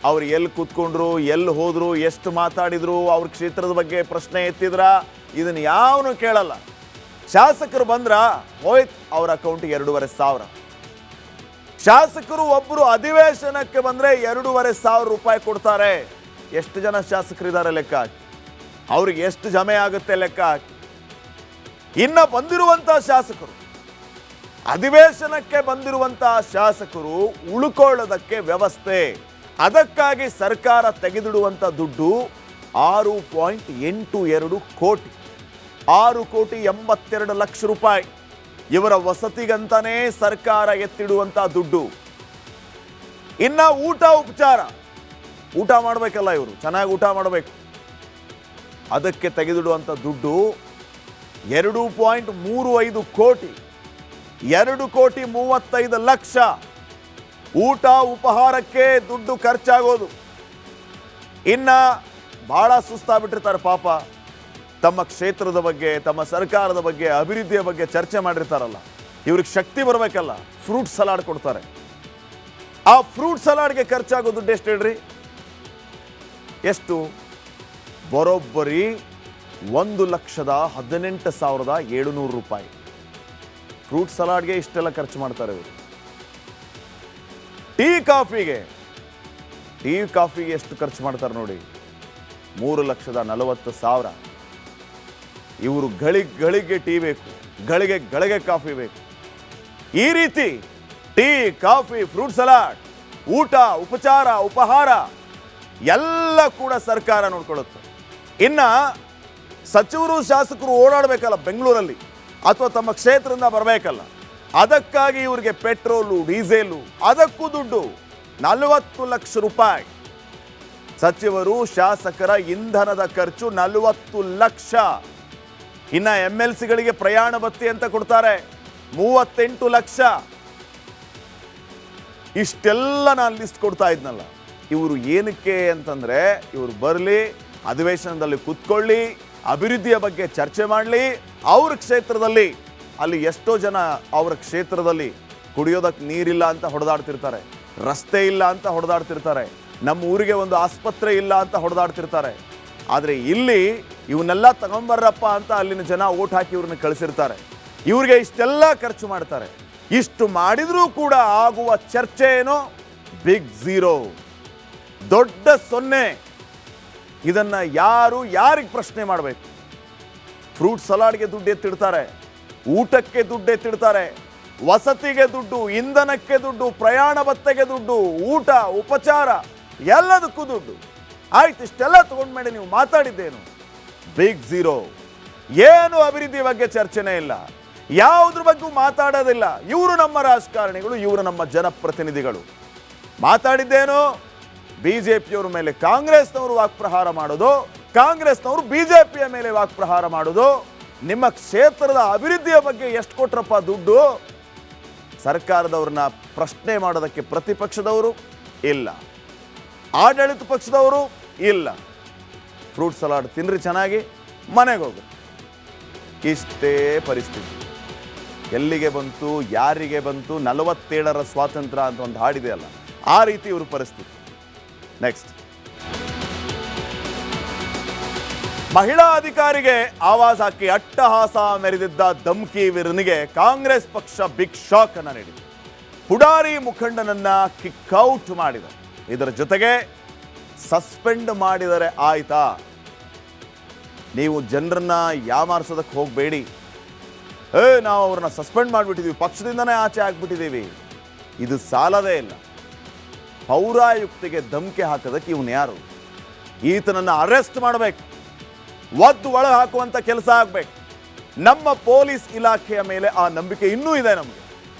ಅವ್ರು ಎಲ್ಲಿ ಕೂತ್ಕೊಂಡ್ರು, ಎಲ್ಲಿ ಹೋದ್ರು, ಎಷ್ಟು ಮಾತಾಡಿದ್ರು, ಅವ್ರ ಕ್ಷೇತ್ರದ ಬಗ್ಗೆ ಪ್ರಶ್ನೆ ಎತ್ತಿದ್ರ, ಇದನ್ನು ಯಾವನು ಕೇಳಲ್ಲ. ಶಾಸಕರು ಬಂದ್ರ ಹೋಯ್ತು ಅವ್ರ ಅಕೌಂಟಿಗೆ 2,500. ಶಾಸಕರು ಒಬ್ಬರು ಅಧಿವೇಶನಕ್ಕೆ ಬಂದ್ರೆ 2,500 ರೂಪಾಯಿ ಕೊಡ್ತಾರೆ. ಎಷ್ಟು ಜನ ಶಾಸಕರಿದ್ದಾರೆ ಲೆಕ್ಕ ಹಾಕಿ, ಅವ್ರಿಗೆ ಎಷ್ಟು ಜಮೆ ಆಗುತ್ತೆ ಲೆಕ್ಕ ಹಾಕಿ. ಇನ್ನ ಬಂದಿರುವಂತಹ ಶಾಸಕರು, ಅಧಿವೇಶನಕ್ಕೆ ಬಂದಿರುವಂತಹ ಶಾಸಕರು ಉಳ್ಕೊಳ್ಳೋದಕ್ಕೆ ವ್ಯವಸ್ಥೆ, ಅದಕ್ಕಾಗಿ ಸರ್ಕಾರ ತೆಗೆದಿಡುವಂಥ ದುಡ್ಡು 6.82 ಕೋಟಿ, 6,82,00,000 ರೂಪಾಯಿ. ಇವರ ವಸತಿಗಂತಾನೇ ಸರ್ಕಾರ ಎತ್ತಿಡುವಂಥ ದುಡ್ಡು. ಇನ್ನ ಊಟ ಉಪಚಾರ, ಊಟ ಮಾಡಬೇಕಲ್ಲ ಇವರು, ಚೆನ್ನಾಗಿ ಊಟ ಮಾಡಬೇಕು, ಅದಕ್ಕೆ ತೆಗೆದಿಡುವಂಥ ದುಡ್ಡು 2.35 ಕೋಟಿ, 2,35,00,000. ಊಟ ಉಪಹಾರಕ್ಕೆ ದುಡ್ಡು ಖರ್ಚಾಗೋದು. ಇನ್ನ ಬಹಳ ಸುಸ್ತಾಗ್ಬಿಟ್ಟಿರ್ತಾರೆ ಪಾಪ. ತಮ್ಮ ಕ್ಷೇತ್ರದ ಬಗ್ಗೆ, ತಮ್ಮ ಸರ್ಕಾರದ ಬಗ್ಗೆ, ಅಭಿವೃದ್ಧಿಯ ಬಗ್ಗೆ ಚರ್ಚೆ ಮಾಡಿರ್ತಾರಲ್ಲ, ಇವ್ರಿಗೆ ಶಕ್ತಿ ಬರಬೇಕಲ್ಲ, ಫ್ರೂಟ್ ಸಲಾಡ್ ಕೊಡ್ತಾರೆ. ಆ ಫ್ರೂಟ್ ಸಲಾಡ್ಗೆ ಖರ್ಚಾಗೋ ದುಡ್ಡು ಎಷ್ಟು ಹೇಳ್ರಿ? ಎಷ್ಟು? ಬರೋಬ್ಬರಿ 1,18,700 ರೂಪಾಯಿ. ಫ್ರೂಟ್ ಸಲಾಡ್ಗೆ ಇಷ್ಟೆಲ್ಲ ಖರ್ಚು ಮಾಡ್ತಾರೆ ಇವರು. ಟೀ ಕಾಫಿಗೆ ಎಷ್ಟು ಖರ್ಚು ಮಾಡ್ತಾರೆ ನೋಡಿ, 3,40,000. ಇವರು ಗಳಿಗೆ ಟೀ ಬೇಕು, ಗಳಿಗೆ ಕಾಫಿ ಬೇಕು. ಈ ರೀತಿ ಟೀ, ಕಾಫಿ, ಫ್ರೂಟ್ ಸಲಾಡ್, ಊಟ, ಉಪಚಾರ, ಉಪಹಾರ ಎಲ್ಲ ಕೂಡ ಸರ್ಕಾರ ನೋಡ್ಕೊಳ್ಳುತ್ತೆ. ಇನ್ನ ಸಚಿವರು, ಶಾಸಕರು ಓಡಾಡಬೇಕಲ್ಲ ಬೆಂಗಳೂರಲ್ಲಿ, ಅಥವಾ ತಮ್ಮ ಕ್ಷೇತ್ರದಿಂದ ಬರಬೇಕಲ್ಲ, ಅದಕ್ಕಾಗಿ ಇವರಿಗೆ ಪೆಟ್ರೋಲು, ಡೀಸೆಲು, ಅದಕ್ಕೂ ದುಡ್ಡು 40 ಲಕ್ಷ ರೂಪಾಯಿ. ಸಚಿವರು, ಶಾಸಕರ ಇಂಧನದ ಖರ್ಚು 40 ಲಕ್ಷ. ಇನ್ನ MLCಗಳಿಗೆ ಪ್ರಯಾಣ ಭತ್ಯೆ ಅಂತ ಕೊಡ್ತಾರೆ 38 ಲಕ್ಷ. ಇಷ್ಟೆಲ್ಲ ನಾನು ಲಿಸ್ಟ್ ಕೊಡ್ತಾ ಇದ್ನಲ್ಲ, ಇವರು ಏನಕ್ಕೆ ಅಂತಂದ್ರೆ, ಇವರು ಬರಲಿ, ಅಧಿವೇಶನದಲ್ಲಿ ಕೂತ್ಕೊಳ್ಳಿ, ಅಭಿವೃದ್ಧಿಯ ಬಗ್ಗೆ ಚರ್ಚೆ ಮಾಡಲಿ. ಅವ್ರ ಕ್ಷೇತ್ರದಲ್ಲಿ ಅಲ್ಲಿ ಎಷ್ಟೋ ಜನ ಅವರ ಕ್ಷೇತ್ರದಲ್ಲಿ ಕುಡಿಯೋದಕ್ಕೆ ನೀರಿಲ್ಲ ಅಂತ ಹೊಡೆದಾಡ್ತಿರ್ತಾರೆ, ರಸ್ತೆ ಇಲ್ಲ ಅಂತ ಹೊಡೆದಾಡ್ತಿರ್ತಾರೆ, ನಮ್ಮ ಊರಿಗೆ ಒಂದು ಆಸ್ಪತ್ರೆ ಇಲ್ಲ ಅಂತ ಹೊಡೆದಾಡ್ತಿರ್ತಾರೆ. ಆದರೆ ಇಲ್ಲಿ ಇವನ್ನೆಲ್ಲ ತಗೊಂಬರ್ರಪ್ಪ ಅಂತ ಅಲ್ಲಿನ ಜನ ಓಟ್ ಹಾಕಿ ಇವ್ರನ್ನ ಕಳಿಸಿರ್ತಾರೆ. ಇವ್ರಿಗೆ ಇಷ್ಟೆಲ್ಲ ಖರ್ಚು ಮಾಡ್ತಾರೆ. ಇಷ್ಟು ಮಾಡಿದ್ರೂ ಕೂಡ ಆಗುವ ಚರ್ಚೆ ಏನೋ ಬಿಗ್ ಝೀರೋ, ದೊಡ್ಡ ಸೊನ್ನೆ. ಇದನ್ನ ಯಾರಿಗೆ ಪ್ರಶ್ನೆ ಮಾಡಬೇಕು? ಫ್ರೂಟ್ ಸಲಾಡ್ಗೆ ದುಡ್ಡು ಎತ್ತಿಡ್ತಾರೆ, ಊಟಕ್ಕೆ ದುಡ್ಡು ಎತ್ತಿಡ್ತಾರೆ, ವಸತಿಗೆ ದುಡ್ಡು, ಇಂಧನಕ್ಕೆ ದುಡ್ಡು, ಪ್ರಯಾಣ ಭತ್ಯೆಗೆ ದುಡ್ಡು, ಊಟ, ಉಪಚಾರ ಎಲ್ಲದಕ್ಕೂ ದುಡ್ಡು. ಆಯ್ತು, ಇಷ್ಟೆಲ್ಲ ತಗೊಂಡ್ಮೇಲೆ ನೀವು ಮಾತಾಡಿದ್ದೇನು? Big zero. ಏನು ಅಭಿವೃದ್ಧಿ ಬಗ್ಗೆ ಚರ್ಚೆನೇ ಇಲ್ಲ, ಯಾವುದ್ರ ಬಗ್ಗೆ ಮಾತಾಡೋದಿಲ್ಲ. ಇವರು ನಮ್ಮ ರಾಜಕಾರಣಿಗಳು, ಇವರು ನಮ್ಮ ಜನಪ್ರತಿನಿಧಿಗಳು. ಮಾತಾಡಿದ್ದೇನು? ಬಿಜೆಪಿಯವರ ಮೇಲೆ ಕಾಂಗ್ರೆಸ್ನವರು ವಾಕ್ಪ್ರಹಾರ ಮಾಡೋದು, ಕಾಂಗ್ರೆಸ್ನವರು ಬಿಜೆಪಿಯ ಮೇಲೆ ವಾಕ್ಪ್ರಹಾರ ಮಾಡೋದು. ನಿಮ್ಮ ಕ್ಷೇತ್ರದ ಅಭಿವೃದ್ಧಿಯ ಬಗ್ಗೆ ಎಷ್ಟು ಕೊಟ್ರಪ್ಪ ದುಡ್ಡು? ಸರ್ಕಾರದವ್ರನ್ನ ಪ್ರಶ್ನೆ ಮಾಡೋದಕ್ಕೆ ಪ್ರತಿಪಕ್ಷದವರು ಇಲ್ಲ, ಆಡಳಿತ ಪಕ್ಷದವರು ಇಲ್ಲ. ಫ್ರೂಟ್ ಸಲಾಡ್ ತಿನ್ರಿ, ಚೆನ್ನಾಗಿ ಮನೆಗೆ ಹೋಗ್ರಿ. ಇಷ್ಟೇ ಪರಿಸ್ಥಿತಿ. ಎಲ್ಲಿಗೆ ಬಂತು, ಯಾರಿಗೆ ಬಂತು? 47ರ ಸ್ವಾತಂತ್ರ್ಯ ಅಂತ ಒಂದು ಹಾಡಿದೆ ಅಲ್ಲ, ಆ ರೀತಿ ಇವ್ರ ಪರಿಸ್ಥಿತಿ. ನೆಕ್ಸ್ಟ್, ಮಹಿಳಾ ಅಧಿಕಾರಿಗೆ ಆವಾಜ್ ಹಾಕಿ ಅಟ್ಟಹಾಸ ಮೆರೆದಿದ್ದ ಧಮ್ಕಿ ವೀರನಿಗೆ ಕಾಂಗ್ರೆಸ್ ಪಕ್ಷ ಬಿಗ್ ಶಾಕ್ ಅನ್ನ ನೀಡಿದೆ. ಪುಡಾರಿ ಮುಖಂಡನನ್ನ ಕಿಕ್ಔಟ್ ಮಾಡಿದೆ. ಇದರ ಜೊತೆಗೆ ಸಸ್ಪೆಂಡ್ ಮಾಡಿದರೆ ಆಯ್ತಾ? ನೀವು ಜನರನ್ನ ಯಾಮಾರಿಸೋದಕ್ಕೆ ಹೋಗಬೇಡಿ. ನಾವು ಅವ್ರನ್ನ ಸಸ್ಪೆಂಡ್ ಮಾಡಿಬಿಟ್ಟಿದ್ದೀವಿ, ಪಕ್ಷದಿಂದನೇ ಆಚೆ ಆಗ್ಬಿಟ್ಟಿದ್ದೀವಿ, ಇದು ಸಾಲದೇ ಇಲ್ಲ. ಪೌರಾಯುಕ್ತಿಗೆ ಧಮ್ಕಿ ಹಾಕೋದಕ್ಕೆ ಇವನು ಯಾರು? ಈತನನ್ನು ಅರೆಸ್ಟ್ ಮಾಡಬೇಕು, ಒದ್ದು ಒಳ ಹಾಕುವಂತ ಕೆಲಸ ಆಗ್ಬೇಕು. ನಮ್ಮ ಪೊಲೀಸ್ ಇಲಾಖೆಯ ಮೇಲೆ ಆ ನಂಬಿಕೆ ಇನ್ನೂ ಇದೆ ನಮಗೆ.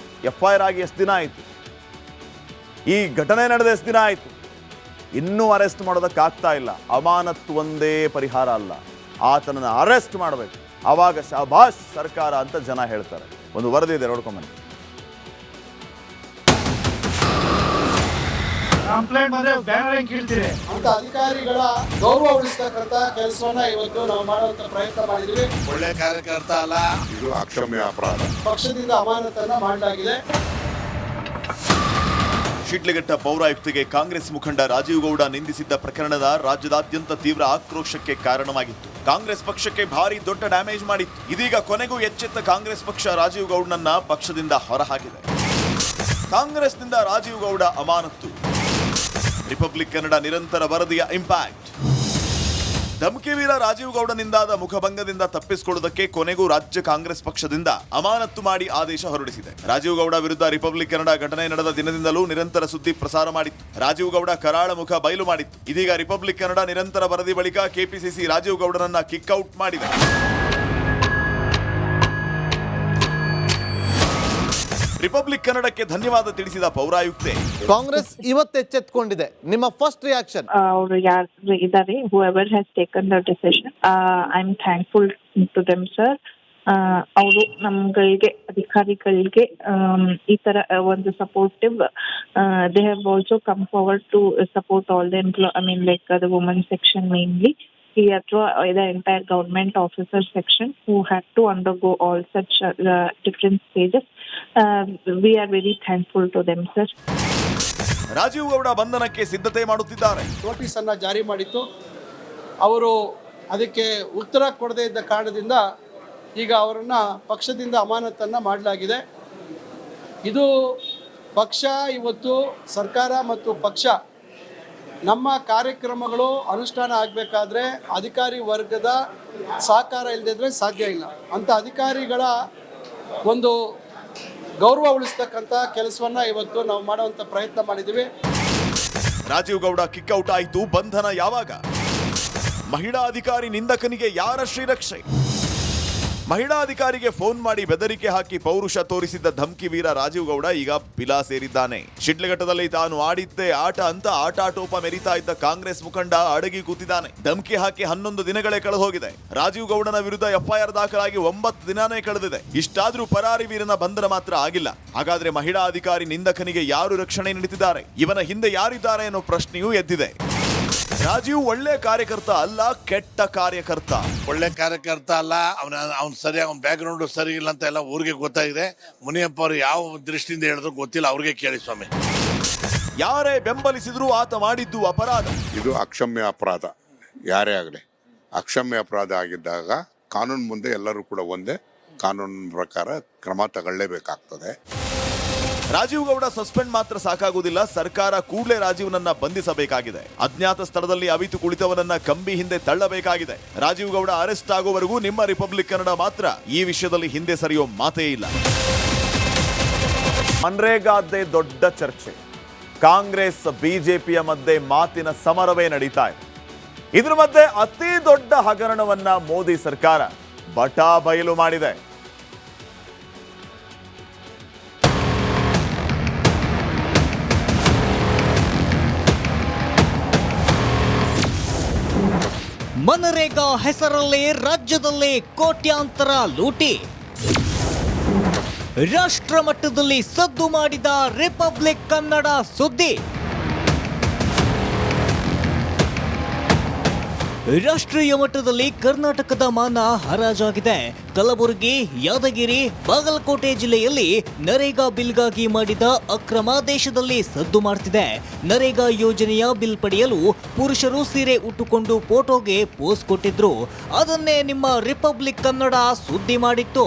FIR ಆಗಿ ಎಷ್ಟು ದಿನ ಆಯಿತು? ಈ ಘಟನೆ ನಡೆದ ಎಷ್ಟು ದಿನ ಆಯಿತು? ಇನ್ನೂ ಅರೆಸ್ಟ್ ಮಾಡೋದಕ್ಕಾಗ್ತಾ ಇಲ್ಲ. ಅಮಾನತ್ತು ಒಂದೇ ಪರಿಹಾರ ಅಲ್ಲ, ಆತನನ್ನು ಅರೆಸ್ಟ್ ಮಾಡಬೇಕು. ಆವಾಗ ಶಾಬಾಷ್ ಸರ್ಕಾರ ಅಂತ ಜನ ಹೇಳ್ತಾರೆ. ಒಂದು ವರದಿ ಇದೆ, ನೋಡ್ಕೊಂಬನ್ನಿ. ಅಂತ ಅಧಿಕಾರಿಗಳ ಗೌರವ ಉಳಿಸ್ತಕ್ಕಂತ ಕೆಲಸವನ್ನ ಇವತ್ತು ನಾವು ಮಾಡುವಂತ ಪ್ರಯತ್ನ ಮಾಡಿದ್ವಿ. ಒಳ್ಳೆ ಕಾರ್ಯಕರ್ತ ಅಲ್ಲ, ಇದು ಅಕ್ಷಮ್ಯ ಅಪರಾಧ. ಪಕ್ಷದಿಂದ ಅಮಾನತನ್ನ ಮಾಡಲಾಗಿದೆ. ಶಿಡ್ಲಘಟ್ಟ ಪೌರಾಯುಕ್ತಿಗೆ ಕಾಂಗ್ರೆಸ್ ಮುಖಂಡ ರಾಜೀವ್ ಗೌಡ ನಿಂದಿಸಿದ್ದ ಪ್ರಕರಣದ ರಾಜ್ಯದಾದ್ಯಂತ ತೀವ್ರ ಆಕ್ರೋಶಕ್ಕೆ ಕಾರಣವಾಗಿತ್ತು. ಕಾಂಗ್ರೆಸ್ ಪಕ್ಷಕ್ಕೆ ಭಾರಿ ದೊಡ್ಡ ಡ್ಯಾಮೇಜ್ ಮಾಡಿತ್ತು. ಇದೀಗ ಕೊನೆಗೂ ಎಚ್ಚೆತ್ತ ಕಾಂಗ್ರೆಸ್ ಪಕ್ಷ ರಾಜೀವ್ ಗೌಡನನ್ನ ಪಕ್ಷದಿಂದ ಹೊರಹಾಕಿದೆ. ಕಾಂಗ್ರೆಸ್ನಿಂದ ರಾಜೀವ್ ಗೌಡ ಅಮಾನತು. ರಿಪಬ್ಲಿಕ್ ಕನ್ನಡ ನಿರಂತರ ವರದಿಯ ಇಂಪ್ಯಾಕ್ಟ್. ಧಮ್ಕಿ ವೀರ ರಾಜೀವ್ ಗೌಡನಿಂದಾದ ಮುಖಭಂಗದಿಂದ ತಪ್ಪಿಸಿಕೊಳ್ಳುವುದಕ್ಕೆ ಕೊನೆಗೂ ರಾಜ್ಯ ಕಾಂಗ್ರೆಸ್ ಪಕ್ಷದಿಂದ ಅಮಾನತ್ತು ಮಾಡಿ ಆದೇಶ ಹೊರಡಿಸಿದೆ. ರಾಜೀವ್ ಗೌಡ ವಿರುದ್ಧ ರಿಪಬ್ಲಿಕ್ ಕನ್ನಡ ಘಟನೆ ನಡೆದ ದಿನದಿಂದಲೂ ನಿರಂತರ ಸುದ್ದಿ ಪ್ರಸಾರ ಮಾಡಿತ್ತು. ರಾಜೀವ್ ಗೌಡ ಕರಾಳ ಮುಖ ಬಯಲು ಮಾಡಿತ್ತು. ಇದೀಗ ರಿಪಬ್ಲಿಕ್ ಕನ್ನಡ ನಿರಂತರ ವರದಿ ಬಳಿಕ ಕೆಪಿಸಿಸಿ ರಾಜೀವ್ ಗೌಡನನ್ನ ಕಿಕ್ಔಟ್ ಮಾಡಿದೆ. ರಿಪಬ್ಲಿಕ್ ಕನ್ನಡಕ್ಕೆ ಧನ್ಯವಾದ ತಿಳಿಸಿದ ಪೌರಾಯುಕ್ತೆ, ಕಾಂಗ್ರೆಸ್ ಇವತ್ತು ಎಚ್ಚೆತ್ತುಕೊಂಡಿದೆ. ನಿಮ್ಮ ಫಸ್ಟ್ ರಿಯಾಕ್ಷನ್? ಅವರು ಯಾರು ಇದ್ದಾರೆ, whoever has taken the decision, I am thankful to them, sir. ಅವರು ನಮ್ಗಳಿಗೆ ಅಧಿಕಾರಿಗಳಿಗೆ ಈ ತರ ಒಂದು supportive, they have also come forward to support all the the women section mainly. He had to the entire government officer section who had to undergo all such different stages. We are very thankful to them, sir. Rajeev Gowda ಬಂಧನಕ್ಕೆ ಸಿದ್ಧತೆ ಮಾಡುತ್ತಿದ್ದಾರೆ. Notice ಅನ್ನ ಜಾರಿ ಮಾಡಿತ್ತು. ಅವರು ಅದಕ್ಕೆ ಉತ್ತರ ಕೊಡದೇ ಇದ್ದ ಕಾರಣದಿಂದ ಈಗ ಅವರನ್ನ ಪಕ್ಷದಿಂದ ಅಮಾನತನ್ನ ಮಾಡಲಾಗಿದೆ. ಇದು ಪಕ್ಷ ಇವತ್ತು ಸರ್ಕಾರ ಮತ್ತು ಪಕ್ಷ ನಮ್ಮ ಕಾರ್ಯಕ್ರಮಗಳು ಅನುಷ್ಠಾನ ಆಗಬೇಕಾದ್ರೆ ಅಧಿಕಾರಿ ವರ್ಗದ ಸಹಕಾರ ಇಲ್ಲದಿದ್ರೆ ಸಾಧ್ಯ ಇಲ್ಲ. ಅಂತ ಅಧಿಕಾರಿಗಳ ಒಂದು ಗೌರವ ಉಳಿಸ್ತಕ್ಕಂಥ ಕೆಲಸವನ್ನ ಇವತ್ತು ನಾವು ಮಾಡುವಂತ ಪ್ರಯತ್ನ ಮಾಡಿದ್ದೀವಿ. ರಾಜೀವ್ ಗೌಡ ಕಿಕ್ಔಟ್ ಆಯಿತು, ಬಂಧನ ಯಾವಾಗ? ಮಹಿಳಾ ಅಧಿಕಾರಿ ನಿಂದಕನಿಗೆ ಯಾರ ಶ್ರೀರಕ್ಷೆ? ಮಹಿಳಾ ಅಧಿಕಾರಿಗೆ ಫೋನ್ ಮಾಡಿ ಬೆದರಿಕೆ ಹಾಕಿ ಪೌರುಷ ತೋರಿಸಿದ್ದ ಧಮ್ಕಿ ವೀರ ರಾಜೀವ್ ಗೌಡ ಈಗ ಬಿಲಾ ಸೇರಿದ್ದಾನೆ. ಶಿಡ್ಲಘಟ್ಟದಲ್ಲಿ ತಾನು ಆಡಿದ್ದೇ ಆಟ ಅಂತ ಆಟಾಟೋಪ ಮೆರಿತಾ ಇದ್ದ ಕಾಂಗ್ರೆಸ್ ಮುಖಂಡ ಅಡಗಿ ಕೂತಿದ್ದಾನೆ. ಧಮ್ಕಿ ಹಾಕಿ 11 ದಿನಗಳೇ ಕಳೆದು ಹೋಗಿದೆ. ರಾಜೀವ್ ಗೌಡನ ವಿರುದ್ಧ FIR ದಾಖಲಾಗಿ 9 ದಿನಾನೇ ಕಳೆದಿದೆ. ಇಷ್ಟಾದ್ರೂ ಪರಾರಿ ವೀರನ ಬಂಧನ ಮಾತ್ರ ಆಗಿಲ್ಲ. ಹಾಗಾದ್ರೆ ಮಹಿಳಾ ಅಧಿಕಾರಿ ನಿಂದಕನಿಗೆ ಯಾರು ರಕ್ಷಣೆ ನೀಡುತ್ತಿದ್ದಾರೆ? ಇವನ ಹಿಂದೆ ಯಾರಿದ್ದಾರೆ ಅನ್ನೋ ಪ್ರಶ್ನೆಯೂ ಎದ್ದಿದೆ. ರಾಜೀವ್ ಒಳ್ಳೆ ಕಾರ್ಯಕರ್ತ ಅಲ್ಲ, ಕೆಟ್ಟ ಕಾರ್ಯಕರ್ತ. ಒಳ್ಳೆ ಕಾರ್ಯಕರ್ತ ಅಲ್ಲ, ಅವ್ನು ಸರಿಯಾಗಿ ಅವ್ನ ಬ್ಯಾಕ್ ಗ್ರೌಂಡ್ ಸರಿ ಇಲ್ಲ ಅಂತ ಎಲ್ಲ ಊರಿಗೆ ಗೊತ್ತಾಗಿದೆ. ಮುನಿಯಪ್ಪ ಅವರು ಯಾವ ದೃಷ್ಟಿಯಿಂದ ಹೇಳಿದ್ರು ಗೊತ್ತಿಲ್ಲ, ಅವ್ರಿಗೆ ಕೇಳಿ ಸ್ವಾಮಿ. ಯಾರೇ ಬೆಂಬಲಿಸಿದ್ರು ಆತ ಮಾಡಿದ್ದು ಅಪರಾಧ. ಇದು ಅಕ್ಷಮ್ಯ ಅಪರಾಧ. ಯಾರೇ ಆಗಲಿ ಅಕ್ಷಮ್ಯ ಅಪರಾಧ ಆಗಿದ್ದಾಗ ಕಾನೂನು ಮುಂದೆ ಎಲ್ಲರೂ ಕೂಡ ಒಂದೇ, ಕಾನೂನಿನ ಪ್ರಕಾರ ಕ್ರಮ ತಗೊಳ್ಳೇಬೇಕಾಗ್ತದೆ. ರಾಜೀವ್ ಗೌಡ ಸಸ್ಪೆಂಡ್ ಮಾತ್ರ ಸಾಕಾಗುವುದಿಲ್ಲ, ಸರ್ಕಾರ ಕೂಡಲೇ ರಾಜೀವ್ನನ್ನ ಬಂಧಿಸಬೇಕಾಗಿದೆ. ಅಜ್ಞಾತ ಸ್ಥಳದಲ್ಲಿ ಅವಿತು ಕುಳಿತವನನ್ನ ಕಂಬಿ ಹಿಂದೆ ತಳ್ಳಬೇಕಾಗಿದೆ. ರಾಜೀವ್ ಗೌಡ ಅರೆಸ್ಟ್ ಆಗುವವರೆಗೂ ನಿಮ್ಮ ರಿಪಬ್ಲಿಕ್ ಕನ್ನಡ ಮಾತ್ರ ಈ ವಿಷಯದಲ್ಲಿ ಹಿಂದೆ ಸರಿಯೋ ಮಾತೇ ಇಲ್ಲ. ಮನ್ರೇಗಾದ್ದೇ ದೊಡ್ಡ ಚರ್ಚೆ. ಕಾಂಗ್ರೆಸ್ ಬಿಜೆಪಿಯ ಮಧ್ಯೆ ಮಾತಿನ ಸಮರವೇ ನಡೀತಾ ಇದೆ. ಇದ್ರ ಮಧ್ಯೆ ಅತಿ ದೊಡ್ಡ ಹಗರಣವನ್ನ ಮೋದಿ ಸರ್ಕಾರ ಬಟಾ ಬಯಲು ಮಾಡಿದೆ. ಮನರೇಗಾ ಹೆಸರಲ್ಲಿ ರಾಜ್ಯದಲ್ಲಿ ಕೋಟ್ಯಾಂತರ ಲೂಟಿ. ರಾಷ್ಟ್ರ ಮಟ್ಟದಲ್ಲಿ ಸದ್ದು ಮಾಡಿದ ರಿಪಬ್ಲಿಕ್ ಕನ್ನಡ ಸುದ್ದಿ. ರಾಷ್ಟ್ರೀಯ ಮಟ್ಟದಲ್ಲಿ ಕರ್ನಾಟಕದ ಮಾನ ಹರಾಜಾಗಿದೆ. ಕಲಬುರಗಿ, ಯಾದಗಿರಿ, ಬಾಗಲಕೋಟೆ ಜಿಲ್ಲೆಯಲ್ಲಿ ನರೇಗಾ ಬಿಲ್ಗಾಗಿ ಮಾಡಿದ ಅಕ್ರಮ ದೇಶದಲ್ಲಿ ಸದ್ದು ಮಾಡ್ತಿದೆ. ನರೇಗಾ ಯೋಜನೆಯ ಬಿಲ್ ಪಡೆಯಲು ಪುರುಷರು ಸೀರೆ ಉಟ್ಟುಕೊಂಡು ಫೋಟೋಗೆ ಪೋಸ್ ಕೊಟ್ಟಿದ್ರು. ಅದನ್ನೇ ನಿಮ್ಮ ರಿಪಬ್ಲಿಕ್ ಕನ್ನಡ ಸುದ್ದಿ ಮಾಡಿತ್ತು.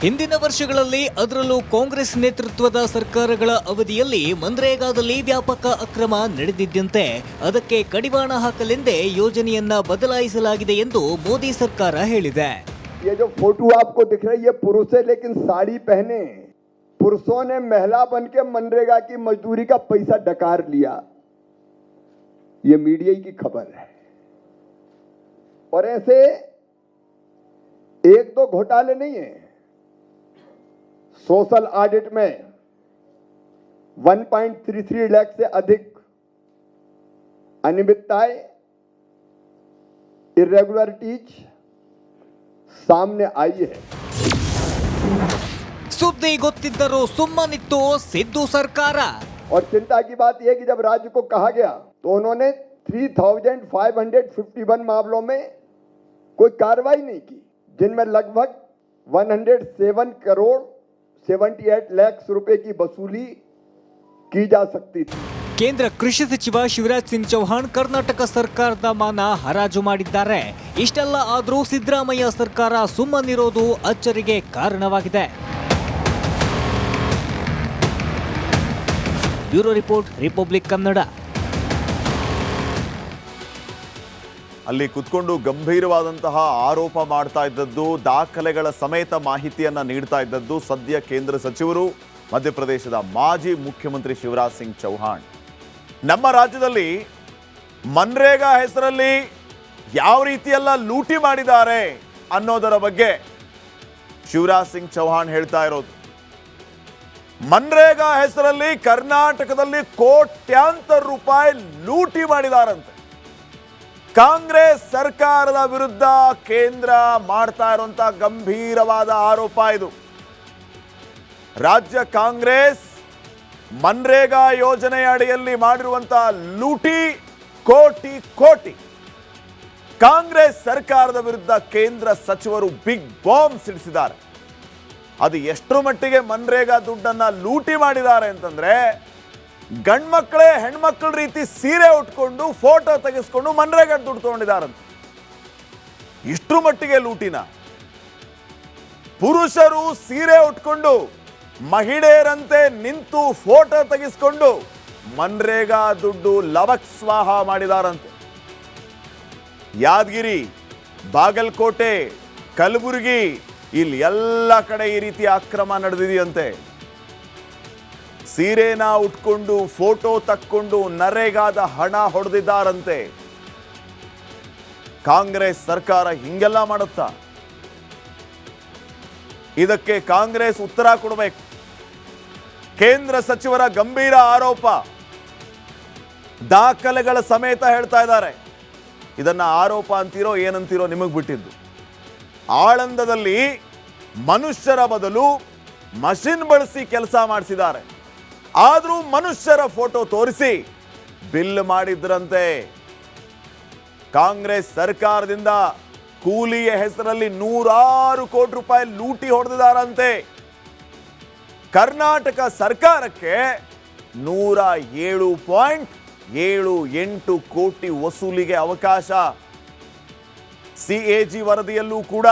ಹಿಂದಿನ ವರ್ಷಗಳಲ್ಲಿ, ಅದರಲ್ಲೂ ಕಾಂಗ್ರೆಸ್ ನೇತೃತ್ವದ ಸರ್ಕಾರಗಳ ಅವಧಿಯಲ್ಲಿ ಮನ್ರೇಗಾದಲ್ಲಿ ವ್ಯಾಪಕ ಅಕ್ರಮ ನಡೆದಿದ್ದಂತೆ ಅದಕ್ಕೆ ಕಡಿವಾಣ ಹಾಕಲೆಂದೇ ಯೋಜನೆಯನ್ನ ಬದಲಾಯಿಸಲಾಗಿದೆ ಎಂದು ಮೋದಿ ಸರ್ಕಾರ ಹೇಳಿದೆ. ये जो फोटो आपको दिख रही है पुरुष है, लेकिन साड़ी पहने पुरुषों ने महिला बन के मनरेगा की मजदूरी का पैसा डकार लिया. ये मीडिया की खबर है. और ऐसे एक दो घोटाले नहीं है. सोशल ऑडिट में 1.33 लाख से अधिक अनियमितताएं, इरेगुलरिटीज सामने आई है. ಸುದ್ದಿ ಗೊತ್ತಿದ್ದರೂ ಸುಮ್ಮನಿತ್ತು ಸಿದ್ದು ಸರ್ಕಾರ. और चिंता की बात यह कि जब राज्य को कहा गया तो उन्होंने 3,551 मामलों में कोई कार्रवाई नहीं की, जिनमें लगभग 107 करोड़ 78 लाख रुपए की वसूली की जा सकती थी. ಕೇಂದ್ರ ಕೃಷಿ ಸಚಿವ ಶಿವರಾಜ್ ಸಿಂಗ್ ಚೌಹಾಣ್ ಕರ್ನಾಟಕ ಸರ್ಕಾರದ ಮಾನ ಹರಾಜು ಮಾಡಿದ್ದಾರೆ. ಇಷ್ಟೆಲ್ಲ ಆದರೂ ಸಿದ್ದರಾಮಯ್ಯ ಸರ್ಕಾರ ಸುಮ್ಮನಿರೋದು ಅಚ್ಚರಿಗೆ ಕಾರಣವಾಗಿದೆ. Bureau report, Republic Kannada. ಅಲ್ಲಿ ಕುತ್ಕೊಂಡು ಗಂಭೀರವಾದಂತಹ ಆರೋಪ ಮಾಡ್ತಾ ಇದ್ದದ್ದು, ದಾಖಲೆಗಳ ಸಮೇತ ಮಾಹಿತಿಯನ್ನ ನೀಡ್ತಾ ಇದ್ದದ್ದು ಸದ್ಯ ಕೇಂದ್ರ ಸಚಿವರು, ಮಧ್ಯಪ್ರದೇಶದ ಮಾಜಿ ಮುಖ್ಯಮಂತ್ರಿ ಶಿವರಾಜ್ ಸಿಂಗ್ ಚೌಹಾಣ್. ನಮ್ಮ ರಾಜ್ಯದಲ್ಲಿ ಮನ್ರೇಗಾ ಹೆಸರಲ್ಲಿ ಯಾವ ರೀತಿಯೆಲ್ಲ ಲೂಟಿ ಮಾಡಿದ್ದಾರೆ ಅನ್ನೋದರ ಬಗ್ಗೆ ಶಿವರಾಜ್ ಸಿಂಗ್ ಚೌಹಾಣ್ ಹೇಳ್ತಾ ಇರೋದು. ಮನ್ರೇಗಾ ಹೆಸರಲ್ಲಿ ಕರ್ನಾಟಕದಲ್ಲಿ ಕೋಟ್ಯಾಂತರ ರೂಪಾಯಿ ಲೂಟಿ ಮಾಡಿದಾರಂತೆ. ಕಾಂಗ್ರೆಸ್ ಸರ್ಕಾರದ ವಿರುದ್ಧ ಕೇಂದ್ರ ಮಾಡ್ತಾ ಇರುವಂತಹ ಗಂಭೀರವಾದ ಆರೋಪ ಇದು. ರಾಜ್ಯ ಕಾಂಗ್ರೆಸ್ ಮನ್ರೇಗಾ ಯೋಜನೆಯ ಅಡಿಯಲ್ಲಿ ಮಾಡಿರುವಂತಹ ಲೂಟಿ ಕೋಟಿ ಕೋಟಿ. ಕಾಂಗ್ರೆಸ್ ಸರ್ಕಾರದ ವಿರುದ್ಧ ಕೇಂದ್ರ ಸಚಿವರು ಬಿಗ್ ಬಾಂಬ್ ಸಿಡಿಸಿದ್ದಾರೆ. ಅದು ಎಷ್ಟರ ಮಟ್ಟಿಗೆ ಮನ್ರೇಗಾ ದುಡ್ಡನ್ನ ಲೂಟಿ ಮಾಡಿದ್ದಾರೆ ಅಂತಂದ್ರೆ, ಗಂಡ್ಮಕ್ಳೇ ಹೆಣ್ಮಕ್ಳ ರೀತಿ ಸೀರೆ ಉಟ್ಕೊಂಡು ಫೋಟೋ ತೆಗೆಸ್ಕೊಂಡು ಮನ್ರೇಗಾ ದುಡ್ಡು ತಗೊಂಡಿದ್ದಾರಂತೆ. ಇಷ್ಟರ ಮಟ್ಟಿಗೆ ಲೂಟಿನ. ಪುರುಷರು ಸೀರೆ ಉಟ್ಕೊಂಡು ಮಹಿಳೆಯರಂತೆ ನಿಂತು ಫೋಟೋ ತೆಗೆಸ್ಕೊಂಡು ಮನ್ರೇಗಾ ದುಡ್ಡು ಲವಕ್ ಸ್ವಾಹ ಮಾಡಿದಾರಂತೆ. ಯಾದಗಿರಿ, ಬಾಗಲಕೋಟೆ, ಕಲಬುರಗಿ, ಇಲ್ಲಿ ಎಲ್ಲ ಕಡೆ ಈ ರೀತಿಯ ಅಕ್ರಮ ನಡೆದಿದೆಯಂತೆ. ಸೀರೆನ ಉಟ್ಕೊಂಡು ಫೋಟೋ ತಕ್ಕೊಂಡು ನರೇಗಾದ ಹಣ ಹೊಡೆದಿದ್ದಾರಂತೆ. ಕಾಂಗ್ರೆಸ್ ಸರ್ಕಾರ ಹಿಂಗೆಲ್ಲ ಮಾಡುತ್ತಾ? ಇದಕ್ಕೆ ಕಾಂಗ್ರೆಸ್ ಉತ್ತರ ಕೊಡಬೇಕು. ಕೇಂದ್ರ ಸಚಿವರ ಗಂಭೀರ ಆರೋಪ, ದಾಖಲೆಗಳ ಸಮೇತ ಹೇಳ್ತಾ ಇದ್ದಾರೆ. ಇದನ್ನ ಆರೋಪ ಅಂತೀರೋ ಏನಂತೀರೋ ನಿಮಗೆ ಬಿಟ್ಟಿದ್ದು. ಆಳಂದದಲ್ಲಿ ಮನುಷ್ಯರ ಬದಲು ಮಷಿನ್ ಬಳಸಿ ಕೆಲಸ ಮಾಡಿಸಿದ್ದಾರೆ. ಆದರೂ ಮನುಷ್ಯರ ಫೋಟೋ ತೋರಿಸಿ ಬಿಲ್ ಮಾಡಿದ್ರಂತೆ. ಕಾಂಗ್ರೆಸ್ ಸರ್ಕಾರದಿಂದ ಕೂಲಿಯ ಹೆಸರಲ್ಲಿ 106 ಕೋಟಿ ರೂಪಾಯಿ ಲೂಟಿ ಹೊಡೆದಿದ್ದಾರಂತೆ. ಕರ್ನಾಟಕ ಸರ್ಕಾರಕ್ಕೆ 107.78 ಕೋಟಿ ವಸೂಲಿಗೆ ಅವಕಾಶ. ಸಿಎಜಿ ವರದಿಯಲ್ಲೂ ಕೂಡ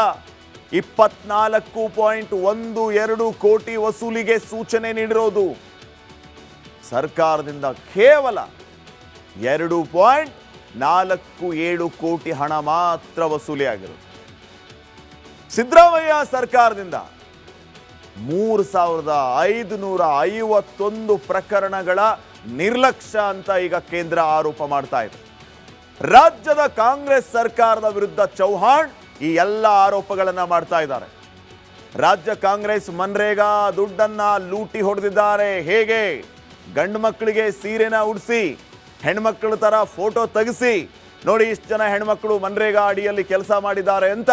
24.12 ಕೋಟಿ ವಸೂಲಿಗೆ ಸೂಚನೆ ನೀಡಿರೋದು. ಸರ್ಕಾರದಿಂದ ಕೇವಲ 2.47 ಕೋಟಿ ಹಣ ಮಾತ್ರ ವಸೂಲಿಯಾಗಿರೋದು. ಸಿದ್ದರಾಮಯ್ಯ ಸರ್ಕಾರದಿಂದ 3551 ಪ್ರಕರಣಗಳ ನಿರ್ಲಕ್ಷ್ಯ ಅಂತ ಈಗ ಕೇಂದ್ರ ಆರೋಪ ಮಾಡ್ತಾ ಇದೆ. ರಾಜ್ಯದ ಕಾಂಗ್ರೆಸ್ ಸರ್ಕಾರದ ವಿರುದ್ಧ ಚೌಹಾಣ್ ಈ ಎಲ್ಲ ಆರೋಪಗಳನ್ನ ಮಾಡ್ತಾ ಇದ್ದಾರೆ. ರಾಜ್ಯ ಕಾಂಗ್ರೆಸ್ ಮನ್ರೇಗಾ ದುಡ್ಡನ್ನ ಲೂಟಿ ಹೊಡೆದಿದ್ದಾರೆ. ಹೇಗೆ? ಗಂಡು ಮಕ್ಕಳಿಗೆ ಸೀರೆನ ಉಡಿಸಿ ಹೆಣ್ಮಕ್ಳ ತರ ಫೋಟೋ ತೆಗೆಸಿ ನೋಡಿ ಇಷ್ಟು ಜನ ಹೆಣ್ಮಕ್ಳು ಮನ್ರೇಗಾ ಅಡಿಯಲ್ಲಿ ಕೆಲಸ ಮಾಡಿದ್ದಾರೆ ಅಂತ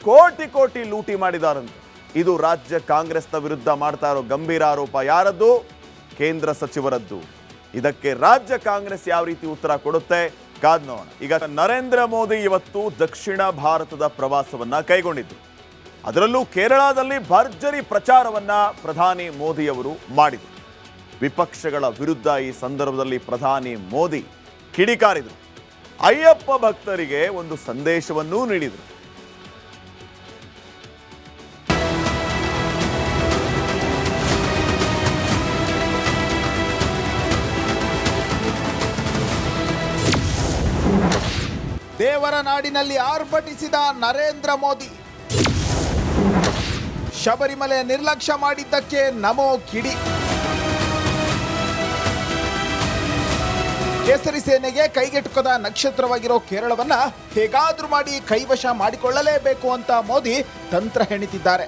ಕೋಟಿ ಕೋಟಿ ಲೂಟಿ ಮಾಡಿದಾರಂತೆ. ಇದು ರಾಜ್ಯ ಕಾಂಗ್ರೆಸ್ನ ವಿರುದ್ಧ ಮಾಡ್ತಾ ಇರೋ ಗಂಭೀರ ಆರೋಪ. ಯಾರದ್ದು? ಕೇಂದ್ರ ಸಚಿವರದ್ದು. ಇದಕ್ಕೆ ರಾಜ್ಯ ಕಾಂಗ್ರೆಸ್ ಯಾವ ರೀತಿ ಉತ್ತರ ಕೊಡುತ್ತೆ ಕಾದ್ ನೋಡೋಣ. ಈಗ ನರೇಂದ್ರ ಮೋದಿ ಇವತ್ತು ದಕ್ಷಿಣ ಭಾರತದ ಪ್ರವಾಸವನ್ನ ಕೈಗೊಂಡಿದ್ದು, ಅದರಲ್ಲೂ ಕೇರಳದಲ್ಲಿ ಭರ್ಜರಿ ಪ್ರಚಾರವನ್ನ ಪ್ರಧಾನಿ ಮೋದಿಯವರು ಮಾಡಿದರು. ವಿಪಕ್ಷಗಳ ವಿರುದ್ಧ ಈ ಸಂದರ್ಭದಲ್ಲಿ ಪ್ರಧಾನಿ ಮೋದಿ ಕಿಡಿಕಾರಿದರು. ಅಯ್ಯಪ್ಪ ಭಕ್ತರಿಗೆ ಒಂದು ಸಂದೇಶವನ್ನೂ ನೀಡಿದರು. ದೇವರ ನಾಡಿನಲ್ಲಿ ಆರ್ಭಟಿಸಿದ ನರೇಂದ್ರ ಮೋದಿ, ಶಬರಿಮಲೆ ನಿರ್ಲಕ್ಷ್ಯ ಮಾಡಿದ್ದಕ್ಕೆ ನಮೋ ಕಿಡಿ. ಕೇಸರಿ ಸೇನೆಗೆ ಕೈಗೆಟುಕದ ನಕ್ಷತ್ರವಾಗಿರೋ ಕೇರಳವನ್ನ ಹೇಗಾದ್ರೂ ಮಾಡಿ ಕೈವಶ ಮಾಡಿಕೊಳ್ಳಲೇಬೇಕು ಅಂತ ಮೋದಿ ತಂತ್ರ ಹೆಣಿತಿದ್ದಾರೆ.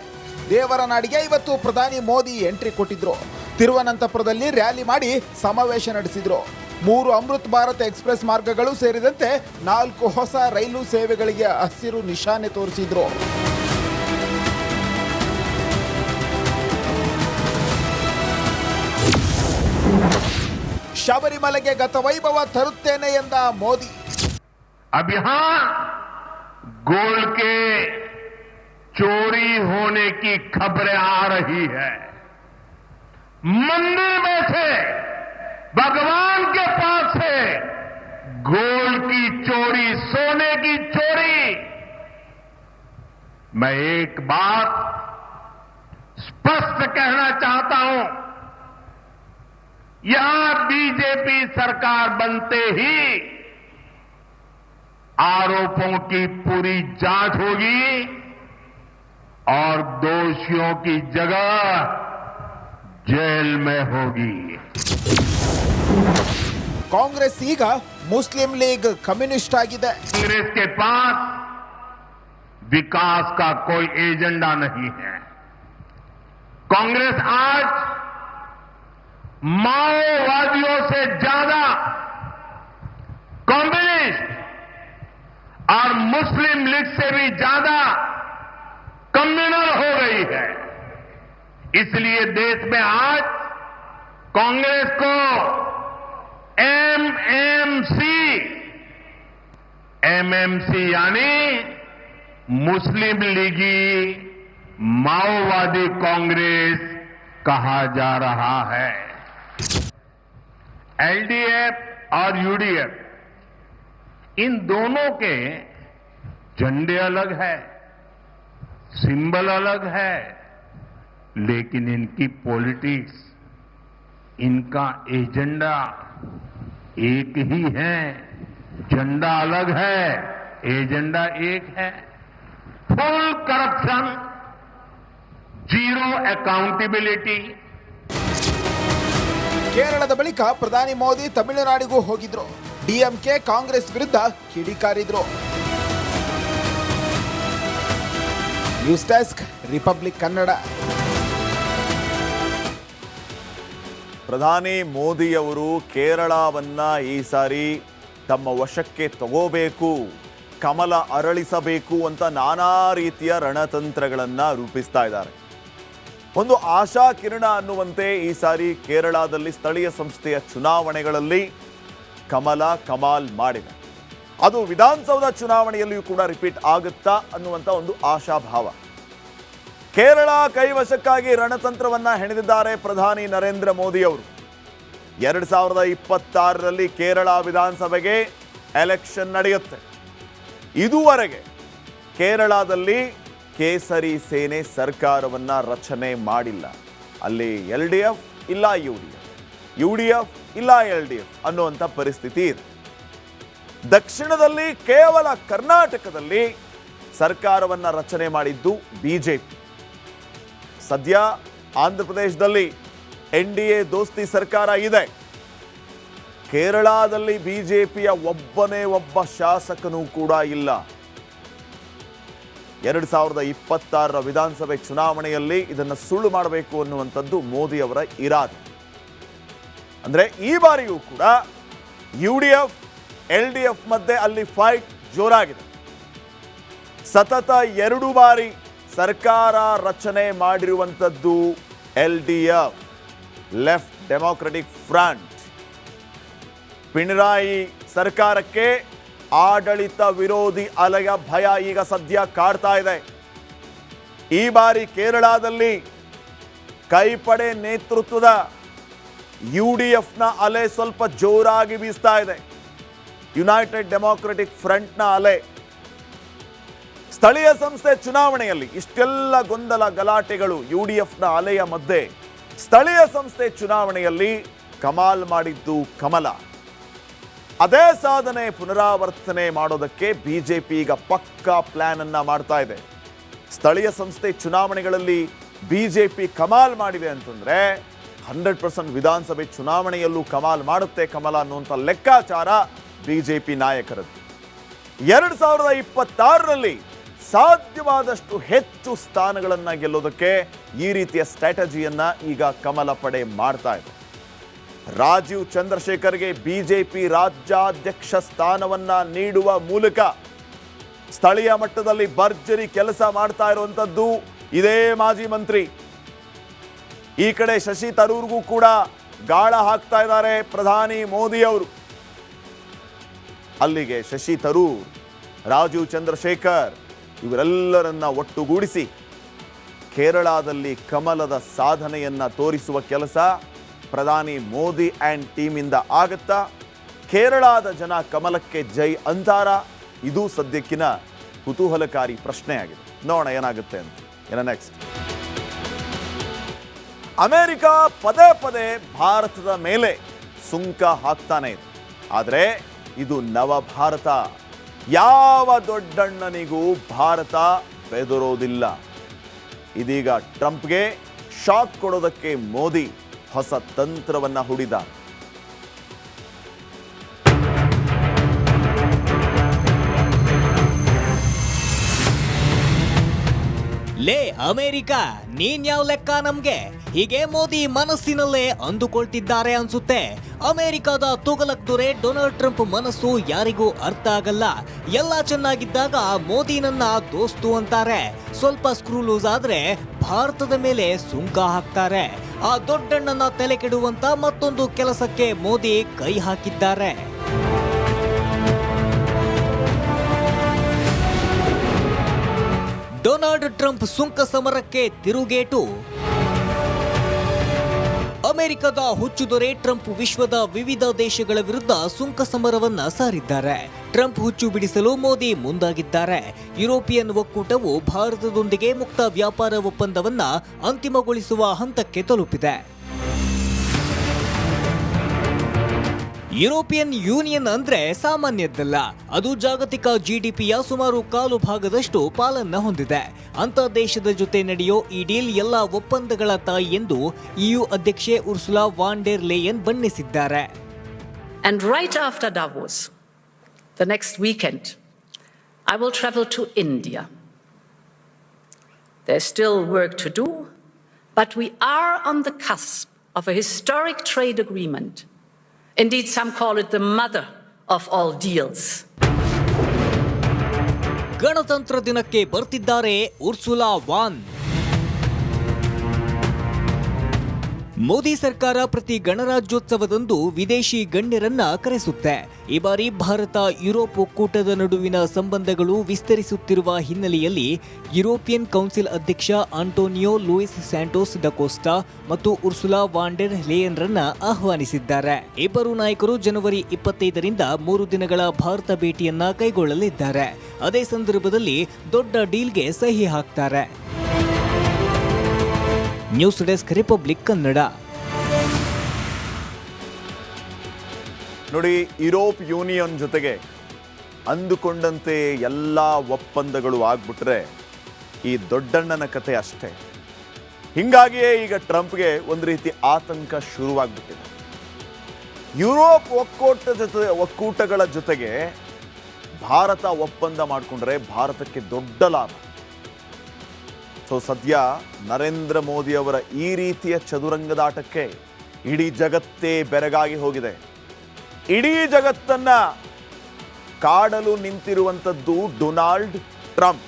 ದೇವರ ನಾಡಿಗೆ ಇವತ್ತು ಪ್ರಧಾನಿ ಮೋದಿ ಎಂಟ್ರಿ ಕೊಟ್ಟಿದ್ರು. ತಿರುವನಂತಪುರದಲ್ಲಿ ರ್ಯಾಲಿ ಮಾಡಿ ಸಮಾವೇಶ ನಡೆಸಿದ್ರು. 3 ಅಮೃತ್ ಭಾರತ್ ಎಕ್ಸ್ಪ್ರೆಸ್ ಮಾರ್ಗಗಳು ಸೇರಿದಂತೆ 4 ಹೊಸ ರೈಲು ಸೇವೆಗಳಿಗೆ ಹಸಿರು ನಿಶಾನೆ ತೋರಿಸಿದ್ರು. ಶಬರಿಮಲೆಗೆ ಗತವೈಭವ ತರುತ್ತೇನೆ ಎಂದ ಮೋದಿ. अब यहां गोल्ड के चोरी होने की खबरें आ रही है. मंदिर में से, भगवान के पास से गोल्ड की चोरी, सोने की चोरी. मैं एक बात स्पष्ट कहना चाहता हूं, यहां बीजेपी सरकार बनते ही आरोपों की पूरी जांच होगी और दोषियों की जगह जेल में होगी. ಕಾಂಗ್ರೆಸ್ ಈಗ ಮುಸ್ಲಿಂ ಲೀಗ್ ಕಮ್ಯುನಿಸ್ಟ್ ಆಗಿದೆ. कांग्रेस के पास विकास का कोई एजेंडा नहीं है. कांग्रेस आज माओवादियों से ज्यादा कम्युनिस्ट और मुस्लिम लीग से भी ज्यादा कम्युनल हो गई है. इसलिए देश में आज कांग्रेस को एमएमसी यानी मुस्लिम लीगी माओवादी कांग्रेस कहा जा रहा है. एलडीएफ और यूडीएफ, इन दोनों के झंडे अलग है, सिंबल अलग है, लेकिन इनकी पॉलिटिक्स, इनका एजेंडा एक ही है. झंडा अलग है, एजेंडा एक है. Full corruption, zero accountability. ಕೇರಳದ ಬಳಿಕ ಪ್ರಧಾನಿ ಮೋದಿ ತಮಿಳುನಾಡಿಗೂ ಹೋಗಿದ್ರು. ಡಿಎಂಕೆ ಕಾಂಗ್ರೆಸ್ ವಿರುದ್ಧ ಕಿಡಿಕಾರಿದ್ರು. News desk, Republic Kannada. ಪ್ರಧಾನಿ ಮೋದಿಯವರು ಕೇರಳವನ್ನ ಈ ಸಾರಿ ತಮ್ಮ ವಶಕ್ಕೆ ತಗೋಬೇಕು, ಕಮಲ ಅರಳಿಸಬೇಕು ಅಂತ ನಾನಾ ರೀತಿಯ ರಣತಂತ್ರಗಳನ್ನ ರೂಪಿಸ್ತಾ ಇದ್ದಾರೆ. ಒಂದು ಆಶಾ ಕಿರಣ ಅನ್ನುವಂತೆ ಈ ಸಾರಿ ಕೇರಳದಲ್ಲಿ ಸ್ಥಳೀಯ ಸಂಸ್ಥೆಯ ಚುನಾವಣೆಗಳಲ್ಲಿ ಕಮಲ ಕಮಾಲ್ ಮಾಡಿದೆ. ಅದು ವಿಧಾನಸೌಧ ಚುನಾವಣೆಯಲ್ಲಿಯೂ ಕೂಡ ರಿಪೀಟ್ ಆಗುತ್ತಾ ಅನ್ನುವಂಥ ಒಂದು ಆಶಾಭಾವ. ಕೇರಳ ಕೈವಶಕ್ಕಾಗಿ ರಣತಂತ್ರವನ್ನ ಹೆಣೆದಿದ್ದಾರೆ ಪ್ರಧಾನಿ ನರೇಂದ್ರ ಮೋದಿ ಅವರು. 2026ರಲ್ಲಿ ಕೇರಳ ವಿಧಾನಸಭೆಗೆ ಎಲೆಕ್ಷನ್ ನಡೆಯುತ್ತೆ. ಇದುವರೆಗೆ ಕೇರಳದಲ್ಲಿ ಕೇಸರಿ ಸೇನೆ ಸರ್ಕಾರವನ್ನ ರಚನೆ ಮಾಡಿಲ್ಲ. ಅಲ್ಲಿ LDF ಇಲ್ಲ UDF ಇಲ್ಲ LDF ಅನ್ನುವಂಥ ಪರಿಸ್ಥಿತಿ ಇದೆ. ದಕ್ಷಿಣದಲ್ಲಿ ಕೇವಲ ಕರ್ನಾಟಕದಲ್ಲಿ ಸರ್ಕಾರವನ್ನ ರಚನೆ ಮಾಡಿದ್ದು ಬಿಜೆಪಿ. ಸದ್ಯ ಆಂಧ್ರ ಪ್ರದೇಶದಲ್ಲಿ NDA ದೋಸ್ತಿ ಸರ್ಕಾರ ಇದೆ. ಕೇರಳದಲ್ಲಿ ಬಿಜೆಪಿಯ ಒಬ್ಬನೇ ಒಬ್ಬ ಶಾಸಕನೂ ಕೂಡ ಇಲ್ಲ. 2026ರ ವಿಧಾನಸಭೆ ಚುನಾವಣೆಯಲ್ಲಿ ಇದನ್ನು ಸುಳ್ಳು ಮಾಡಬೇಕು ಅನ್ನುವಂಥದ್ದು ಮೋದಿ ಅವರ ಇರಾದೆ. ಅಂದ್ರೆ ಈ ಬಾರಿಯೂ ಕೂಡ UDF LDF ಮಧ್ಯೆ ಅಲ್ಲಿ ಫೈಟ್ ಜೋರಾಗಿದೆ. ಸತತ 2 ಬಾರಿ ಸರ್ಕಾರ ರಚನೆ ಮಾಡಿರುವಂಥದ್ದು LDF, left democratic front. Pinarayi ಸರ್ಕಾರಕ್ಕೆ ಆಡಳಿತ ವಿರೋಧಿ ಅಲೆಯ ಭಯ ಈಗ ಸದ್ಯ ಕಾಡ್ತಾ ಇದೆ. ಈ ಬಾರಿ ಕೇರಳದಲ್ಲಿ ಕೈಪಡೆ ನೇತೃತ್ವದ UDFನ ಅಲೆ ಸ್ವಲ್ಪ ಜೋರಾಗಿ ಬೀಸ್ತಾ ಇದೆ. ಯುನೈಟೆಡ್ ಡೆಮೊಕ್ರೆಟಿಕ್ ಫ್ರಂಟ್ನ ಅಲೆ. ಸ್ಥಳೀಯ ಸಂಸ್ಥೆ ಚುನಾವಣೆಯಲ್ಲಿ ಇಷ್ಟೆಲ್ಲ ಗೊಂದಲ ಗಲಾಟೆಗಳು UDFನ ಅಲೆಯ ಮಧ್ಯೆ ಸ್ಥಳೀಯ ಸಂಸ್ಥೆ ಚುನಾವಣೆಯಲ್ಲಿ ಕಮಾಲ್ ಮಾಡಿದ್ದು ಕಮಲ. ಅದೇ ಸಾಧನೆ ಪುನರಾವರ್ತನೆ ಮಾಡೋದಕ್ಕೆ BJP ಈಗ ಪಕ್ಕಾ ಪ್ಲಾನ್ ಅನ್ನ ಮಾಡ್ತಾ ಇದೆ. ಸ್ಥಳೀಯ ಸಂಸ್ಥೆ ಚುನಾವಣೆಗಳಲ್ಲಿ BJP ಕಮಾಲ್ ಮಾಡಿದೆ ಅಂತಂದ್ರೆ 100% ವಿಧಾನಸಭೆ ಚುನಾವಣೆಯಲ್ಲೂ ಕಮಾಲ್ ಮಾಡುತ್ತೆ ಕಮಲ ಅನ್ನುವಂಥ ಲೆಕ್ಕಾಚಾರ BJP ನಾಯಕರದ್ದು. 2026ರಲ್ಲಿ ಸಾಧ್ಯವಾದಷ್ಟು ಹೆಚ್ಚು ಸ್ಥಾನಗಳನ್ನು ಗೆಲ್ಲೋದಕ್ಕೆ ಈ ರೀತಿಯ ಸ್ಟ್ರಾಟಜಿಯನ್ನ ಈಗ ಕಮಲ ಪಡೆ ಮಾಡ್ತಾ ಇದೆ. ರಾಜೀವ್ ಚಂದ್ರಶೇಖರ್ಗೆ BJP ರಾಜ್ಯಾಧ್ಯಕ್ಷ ಸ್ಥಾನವನ್ನ ನೀಡುವ ಮೂಲಕ ಸ್ಥಳೀಯ ಮಟ್ಟದಲ್ಲಿ ಭರ್ಜರಿ ಕೆಲಸ ಮಾಡ್ತಾ ಇರುವಂಥದ್ದು ಇದೇ ಮಾಜಿ ಮಂತ್ರಿ. ಈ ಕಡೆ ಶಶಿ ತರೂರ್ಗೂ ಕೂಡ ಗಾಳ ಹಾಕ್ತಾ ಇದ್ದಾರೆ ಪ್ರಧಾನಿ ಮೋದಿ ಅವರು. ಅಲ್ಲಿಗೆ ಶಶಿ ತರೂರ್, ರಾಜೀವ್ ಚಂದ್ರಶೇಖರ್ ಇವರೆಲ್ಲರನ್ನ ಒಟ್ಟುಗೂಡಿಸಿ ಕೇರಳದಲ್ಲಿ ಕಮಲದ ಸಾಧನೆಯನ್ನ ತೋರಿಸುವ ಕೆಲಸ ಪ್ರಧಾನಿ ಮೋದಿ ಆ್ಯಂಡ್ ಟೀಮಿಂದ ಆಗುತ್ತಾ? ಕೇರಳದ ಜನ ಕಮಲಕ್ಕೆ ಜೈ ಅಂತಾರ? ಇದು ಸದ್ಯಕ್ಕಿನ ಕುತೂಹಲಕಾರಿ ಪ್ರಶ್ನೆ ಆಗಿದೆ. ನೋಡೋಣ ಏನಾಗುತ್ತೆ ಅಂತ. ನೆಕ್ಸ್ಟ್, ಅಮೆರಿಕ ಪದೇ ಪದೇ ಭಾರತದ ಮೇಲೆ ಸುಂಕ ಹಾಕ್ತಾನೆ ಇದೆ. ಆದರೆ ಇದು ನವ ಭಾರತ. ಯಾವ ದೊಡ್ಡಣ್ಣನಿಗೂ ಭಾರತ ಬೆದರೋದಿಲ್ಲ. ಇದೀಗ ಟ್ರಂಪ್ಗೆ ಶಾಕ್ ಕೊಡೋದಕ್ಕೆ ಮೋದಿ ಹೊಸ ತಂತ್ರವನ್ನ ಹೂಡಿದ. ಲೇ ಅಮೆರಿಕ, ನೀನ್ ಯಾವ ಲೆಕ್ಕ ನಮ್ಗೆ? ಹೀಗೆ ಮೋದಿ ಮನಸ್ಸಿನಲ್ಲೇ ಅಂದುಕೊಳ್ತಿದ್ದಾರೆ ಅನ್ಸುತ್ತೆ. ಅಮೆರಿಕದ ತುಗಲಕ್ ದೊರೆ ಡೊನಾಲ್ಡ್ ಟ್ರಂಪ್ ಮನಸ್ಸು ಯಾರಿಗೂ ಅರ್ಥ ಆಗಲ್ಲ. ಎಲ್ಲ ಚೆನ್ನಾಗಿದ್ದಾಗ ಮೋದಿ ನನ್ನ ದೋಸ್ತು ಅಂತಾರೆ, ಸ್ವಲ್ಪ ಸ್ಕ್ರೂ ಲೂಸ್ ಆದ್ರೆ ಭಾರತದ ಮೇಲೆ ಸುಂಕ ಹಾಕ್ತಾರೆ. ಆ ದೊಡ್ಡಣ್ಣನ ತಲೆ ಕೆಡುವಂತ ಮತ್ತೊಂದು ಕೆಲಸಕ್ಕೆ ಮೋದಿ ಕೈ ಹಾಕಿದ್ದಾರೆ. ಡೊನಾಲ್ಡ್ ಟ್ರಂಪ್ ಸುಂಕ ಸಮರಕ್ಕೆ ತಿರುಗೇಟು. ಅಮೆರಿಕದ ಹುಚ್ಚು ದೊರೆ ಟ್ರಂಪ್ ವಿಶ್ವದ ವಿವಿಧ ದೇಶಗಳ ವಿರುದ್ಧ ಸುಂಕ ಸಮರವನ್ನ ಸಾರಿದ್ದಾರೆ. ಟ್ರಂಪ್ ಹುಚ್ಚು ಬಿಡಿಸಲು ಮೋದಿ ಮುಂದಾಗಿದ್ದಾರೆ. ಯುರೋಪಿಯನ್ ಒಕ್ಕೂಟವು ಭಾರತದೊಂದಿಗೆ ಮುಕ್ತ ವ್ಯಾಪಾರ ಒಪ್ಪಂದವನ್ನ ಅಂತಿಮಗೊಳಿಸುವ ಹಂತಕ್ಕೆ ತಲುಪಿದೆ. ಯುರೋಪಿಯನ್ ಯೂನಿಯನ್ ಅಂದ್ರೆ ಸಾಮಾನ್ಯದ್ದಲ್ಲ. ಅದು ಜಾಗತಿಕ GDPಯ ಸುಮಾರು 1/4 ಭಾಗದಷ್ಟು ಪಾಲನ್ನ ಹೊಂದಿದೆ. ಅಂತ ದೇಶದ ಜೊತೆ ನಡೆಯೋ ಈ ಡೀಲ್ ಎಲ್ಲ ಒಪ್ಪಂದಗಳ ತಾಯಿ ಎಂದು EU ಅಧ್ಯಕ್ಷೆ ಉರ್ಸುಲಾ ವಾನ್ ಡೆರ್ ಲೇಯನ್ ಬಣ್ಣಿಸಿದ್ದಾರೆ. And right after Davos, the next weekend, I will travel to India. There's still work to do, but we are on the cusp of a historic trade agreement. Indeed, some call it the mother of all deals. ಗಣತಂತ್ರ ದಿನಕ್ಕೆ ಬರ್ತಿದ್ದಾರೆ Ursula von. Modi ಸರ್ಕಾರ ಪ್ರತಿ ಗಣರಾಜ್ಯೋತ್ಸವದಂದು ವಿದೇಶಿ ಗಣ್ಯರನ್ನ ಕರೆಸುತ್ತೆ. ಈ ಬಾರಿ Bharat Europe ಒಕ್ಕೂಟದ ನಡುವಿನ ಸಂಬಂಧಗಳು ವಿಸ್ತರಿಸುತ್ತಿರುವ ಹಿನ್ನೆಲೆಯಲ್ಲಿ ಯುರೋಪಿಯನ್ ಕೌನ್ಸಿಲ್ ಅಧ್ಯಕ್ಷ ಆಂಟೋನಿಯೋ ಲೂಯಿಸ್ ಸ್ಯಾಂಟೋಸ್ ಡಕೋಸ್ಟಾ ಮತ್ತು ಉರ್ಸುಲಾ ವಾನ್ ಡೆರ್ ಲೇಯನ್ರನ್ನ ಆಹ್ವಾನಿಸಿದ್ದಾರೆ. ಇಬ್ಬರು ನಾಯಕರು ಜನವರಿ 25ರಿಂದ 3 ದಿನಗಳ ಭಾರತ ಭೇಟಿಯನ್ನ ಕೈಗೊಳ್ಳಲಿದ್ದಾರೆ. ಅದೇ ಸಂದರ್ಭದಲ್ಲಿ ದೊಡ್ಡ ಡೀಲ್ಗೆ ಸಹಿ ಹಾಕ್ತಾರೆ. News desk, Republic Kannada. ನೋಡಿ, ಯುರೋಪ್ ಯೂನಿಯನ್ ಜೊತೆಗೆ ಅಂದುಕೊಂಡಂತೆ ಎಲ್ಲ ಒಪ್ಪಂದಗಳು ಆಗ್ಬಿಟ್ರೆ ಈ ದೊಡ್ಡಣ್ಣನ ಕತೆ ಅಷ್ಟೇ. ಹಿಂಗಾಗಿಯೇ ಈಗ ಟ್ರಂಪ್ಗೆ ಒಂದು ರೀತಿ ಆತಂಕ ಶುರುವಾಗ್ಬಿಟ್ಟಿದೆ. ಯುರೋಪ್ ಒಕ್ಕೂಟಗಳ ಜೊತೆಗೆ ಭಾರತ ಒಪ್ಪಂದ ಮಾಡಿಕೊಂಡ್ರೆ ಭಾರತಕ್ಕೆ ದೊಡ್ಡ ಲಾಭ. ಸೊ ಸದ್ಯ ನರೇಂದ್ರ ಮೋದಿ ಅವರ ಈ ರೀತಿಯ ಚದುರಂಗದಾಟಕ್ಕೆ ಇಡೀ ಜಗತ್ತೇ ಬೆರಗಾಗಿ ಹೋಗಿದೆ. ಇಡೀ ಜಗತ್ತನ್ನ ಕಾಡಲು ನಿಂತಿರುವಂಥದ್ದು ಡೊನಾಲ್ಡ್ ಟ್ರಂಪ್.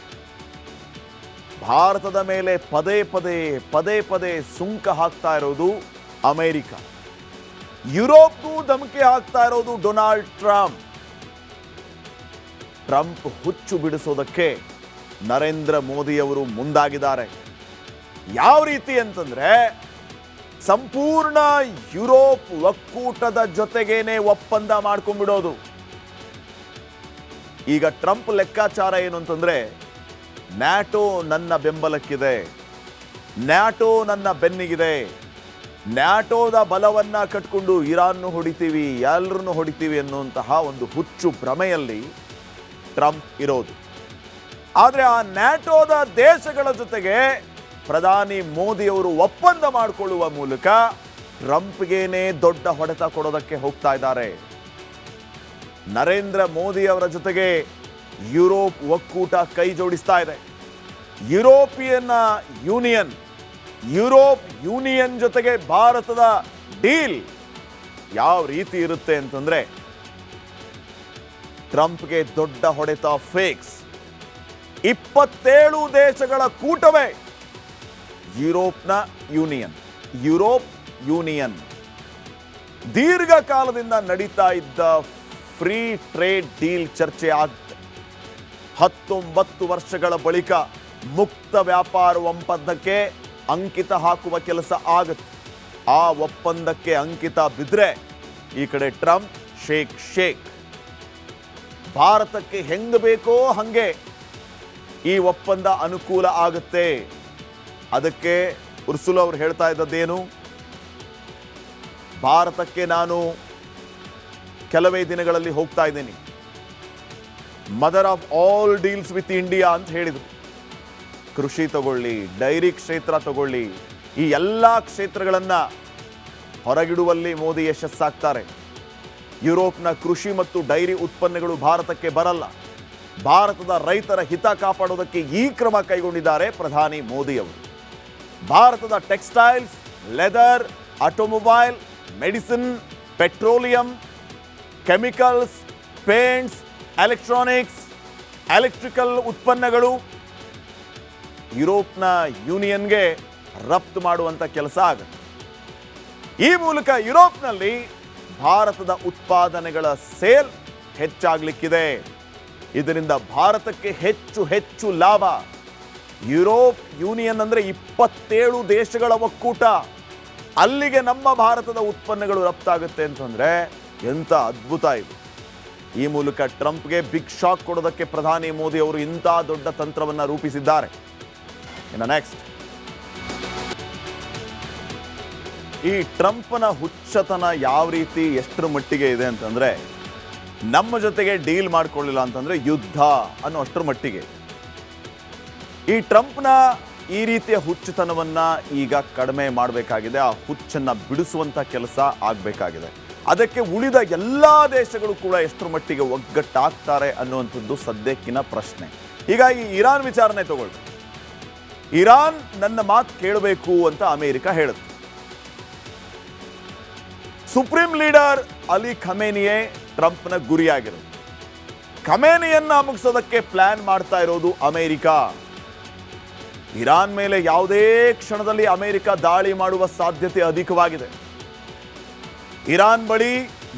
ಭಾರತದ ಮೇಲೆ ಪದೇ ಪದೇ ಸುಂಕ ಹಾಕ್ತಾ ಇರೋದು ಅಮೆರಿಕ. ಯುರೋಪ್ಗೂ ಧಮಕಿ ಹಾಕ್ತಾ ಇರೋದು ಡೊನಾಲ್ಡ್ ಟ್ರಂಪ್. ಟ್ರಂಪ್ ಹುಚ್ಚು ಬಿಡಿಸೋದಕ್ಕೆ ನರೇಂದ್ರ ಮೋದಿಯವರು ಮುಂದಾಗಿದ್ದಾರೆ. ಯಾವ ರೀತಿ ಅಂತಂದ್ರೆ ಸಂಪೂರ್ಣ ಯುರೋಪ್ ಒಕ್ಕೂಟದ ಜೊತೆಗೇನೆ ಒಪ್ಪಂದ ಮಾಡ್ಕೊಂಡ್ಬಿಡೋದು. ಈಗ ಟ್ರಂಪ್ ಲೆಕ್ಕಾಚಾರ ಏನು ಅಂತಂದ್ರೆ, ನ್ಯಾಟೋ ನನ್ನ ಬೆಂಬಲಕ್ಕಿದೆ, ನ್ಯಾಟೋ ನನ್ನ ಬೆನ್ನಿಗಿದೆ, ನ್ಯಾಟೋದ ಬಲವನ್ನ ಕಟ್ಕೊಂಡು ಇರಾನ್ನು ಹೊಡಿತೀವಿ, ಎಲ್ಲರನ್ನು ಹೊಡಿತೀವಿ ಅನ್ನುವಂತಹ ಒಂದು ಹುಚ್ಚು ಭ್ರಮೆಯಲ್ಲಿ ಟ್ರಂಪ್ ಇರೋದು. ಆದರೆ ಆ ನ್ಯಾಟೋದ ದೇಶಗಳ ಜೊತೆಗೆ ಪ್ರಧಾನಿ ಮೋದಿಯವರು ಒಪ್ಪಂದ ಮಾಡಿಕೊಳ್ಳುವ ಮೂಲಕ ಟ್ರಂಪ್ಗೇನೆ ದೊಡ್ಡ ಹೊಡೆತ ಕೊಡೋದಕ್ಕೆ ಹೋಗ್ತಾ ಇದ್ದಾರೆ. ನರೇಂದ್ರ ಮೋದಿ ಅವರ ಜೊತೆಗೆ ಯುರೋಪ್ ಒಕ್ಕೂಟ ಕೈ ಜೋಡಿಸ್ತಾ ಇದೆ. ಯುರೋಪ್ ಯೂನಿಯನ್ ಜೊತೆಗೆ ಭಾರತದ ಡೀಲ್ ಯಾವ ರೀತಿ ಇರುತ್ತೆ ಅಂತಂದ್ರೆ, ಟ್ರಂಪ್ಗೆ ದೊಡ್ಡ ಹೊಡೆತ ಫೇಕ್ಸ್. 27 ದೇಶಗಳ ಕೂಟವೇ ಯುರೋಪ್ ಯೂನಿಯನ್. ದೀರ್ಘಕಾಲದಿಂದ ನಡೀತಾ ಇದ್ದ ಫ್ರೀ ಟ್ರೇಡ್ ಡೀಲ್ ಚರ್ಚೆ ಆಗುತ್ತೆ. 19 ವರ್ಷಗಳ ಬಳಿಕ ಮುಕ್ತ ವ್ಯಾಪಾರ ಒಪ್ಪಂದಕ್ಕೆ ಅಂಕಿತ ಹಾಕುವ ಕೆಲಸ ಆಗುತ್ತೆ. ಆ ಒಪ್ಪಂದಕ್ಕೆ ಅಂಕಿತ ಬಿದ್ರೆ ಈ ಕಡೆ ಟ್ರಂಪ್ ಶೇಕ್. ಭಾರತಕ್ಕೆ ಹೆಂಗ ಬೇಕೋ ಹಂಗೆ ಈ ಒಪ್ಪಂದ ಅನುಕೂಲ ಆಗುತ್ತೆ. ಅದಕ್ಕೆ ಉರ್ಸುಲಾ ಅವರು ಹೇಳ್ತಾ ಇದ್ದದ್ದೇನು, ಭಾರತಕ್ಕೆ ನಾನು ಕೆಲವೇ ದಿನಗಳಲ್ಲಿ ಹೋಗ್ತಾ ಇದ್ದೀನಿ, mother of all deals with India ಅಂತ ಹೇಳಿದರು. ಕೃಷಿ ತಗೊಳ್ಳಿ, ಡೈರಿ ಕ್ಷೇತ್ರ ತಗೊಳ್ಳಿ, ಈ ಎಲ್ಲ ಕ್ಷೇತ್ರಗಳನ್ನ ಹೊರಗಿಡುವಲ್ಲಿ ಮೋದಿ ಯಶಸ್ಸಾಗ್ತಾರೆ. ಯುರೋಪ್ನ ಕೃಷಿ ಮತ್ತು ಡೈರಿ ಉತ್ಪನ್ನಗಳು ಭಾರತಕ್ಕೆ ಬರಲ್ಲ. ಭಾರತದ ರೈತರ ಹಿತ ಕಾಪಾಡೋದಕ್ಕೆ ಈ ಕ್ರಮ ಕೈಗೊಂಡಿದ್ದಾರೆ ಪ್ರಧಾನಿ ಮೋದಿಯವರು. ಭಾರತದ textiles, leather, automobile, medicine, petroleum, chemicals, paints, electronics, electrical ಉತ್ಪನ್ನಗಳು ಯುರೋಪ್ನ ಯೂನಿಯನ್ಗೆ ರಫ್ತು ಮಾಡುವಂಥ ಕೆಲಸ ಆಗುತ್ತೆ. ಈ ಮೂಲಕ ಯುರೋಪ್ನಲ್ಲಿ ಭಾರತದ ಉತ್ಪಾದನೆಗಳ ಸೇಲ್ ಹೆಚ್ಚಾಗಲಿಕ್ಕಿದೆ. ಇದರಿಂದ ಭಾರತಕ್ಕೆ ಹೆಚ್ಚು ಲಾಭ. ಯುರೋಪ್ ಯೂನಿಯನ್ ಅಂದರೆ 27 ದೇಶಗಳ ಒಕ್ಕೂಟ. ಅಲ್ಲಿಗೆ ನಮ್ಮ ಭಾರತದ ಉತ್ಪನ್ನಗಳು ರಫ್ತಾಗುತ್ತೆ ಅಂತಂದ್ರೆ ಎಂಥ ಅದ್ಭುತ ಇದು. ಈ ಮೂಲಕ ಟ್ರಂಪ್ಗೆ ಬಿಗ್ ಶಾಕ್ ಕೊಡೋದಕ್ಕೆ ಪ್ರಧಾನಿ ಮೋದಿ ಅವರು ಇಂಥ ದೊಡ್ಡ ತಂತ್ರವನ್ನು ರೂಪಿಸಿದ್ದಾರೆ. ಇನ್ನು ನೆಕ್ಸ್ಟ್, ಈ ಟ್ರಂಪ್ನ ಹುಚ್ಚತನ ಯಾವ ರೀತಿ ಎಷ್ಟರ ಮಟ್ಟಿಗೆ ಇದೆ ಅಂತಂದ್ರೆ, ನಮ್ಮ ಜೊತೆಗೆ ಡೀಲ್ ಮಾಡ್ಕೊಳ್ಳಿಲ್ಲ ಅಂತಂದ್ರೆ ಯುದ್ಧ ಅನ್ನೋ ಅಷ್ಟರ ಮಟ್ಟಿಗೆ. ಈ ಟ್ರಂಪ್ನ ಈ ರೀತಿಯ ಹುಚ್ಚುತನವನ್ನ ಈಗ ಕಡಿಮೆ ಮಾಡಬೇಕಾಗಿದೆ. ಆ ಹುಚ್ಚನ್ನ ಬಿಡಿಸುವಂತ ಕೆಲಸ ಆಗಬೇಕಾಗಿದೆ. ಅದಕ್ಕೆ ಉಳಿದ ಎಲ್ಲ ದೇಶಗಳು ಕೂಡ ಎಷ್ಟರ ಮಟ್ಟಿಗೆ ಒಗ್ಗಟ್ಟಾಗ್ತಾರೆ ಅನ್ನುವಂಥದ್ದು ಸದ್ಯಕ್ಕಿನ ಪ್ರಶ್ನೆ. ಈಗ ಈ ಇರಾನ್ ವಿಚಾರಣೆ ತಗೊಳ್ಳಿ. ಇರಾನ್ ನನ್ನ ಮಾತು ಕೇಳಬೇಕು ಅಂತ ಅಮೆರಿಕ ಹೇಳುತ್ತೆ. ಸುಪ್ರೀಂ ಲೀಡರ್ ಅಲಿ ಖಮೇನಿಯೇ ಟ್ರಂಪ್ನ ಗುರಿಯಾಗಿರೋದು. ಖಮೇನಿಯನ್ನ ಮುಗಿಸೋದಕ್ಕೆ ಪ್ಲಾನ್ ಮಾಡ್ತಾ ಇರೋದು ಅಮೆರಿಕ. ಇರಾನ್ ಮೇಲೆ ಯಾವುದೇ ಕ್ಷಣದಲ್ಲಿ ಅಮೆರಿಕ ದಾಳಿ ಮಾಡುವ ಸಾಧ್ಯತೆ ಅಧಿಕವಾಗಿದೆ. ಇರಾನ್ ಬಳಿ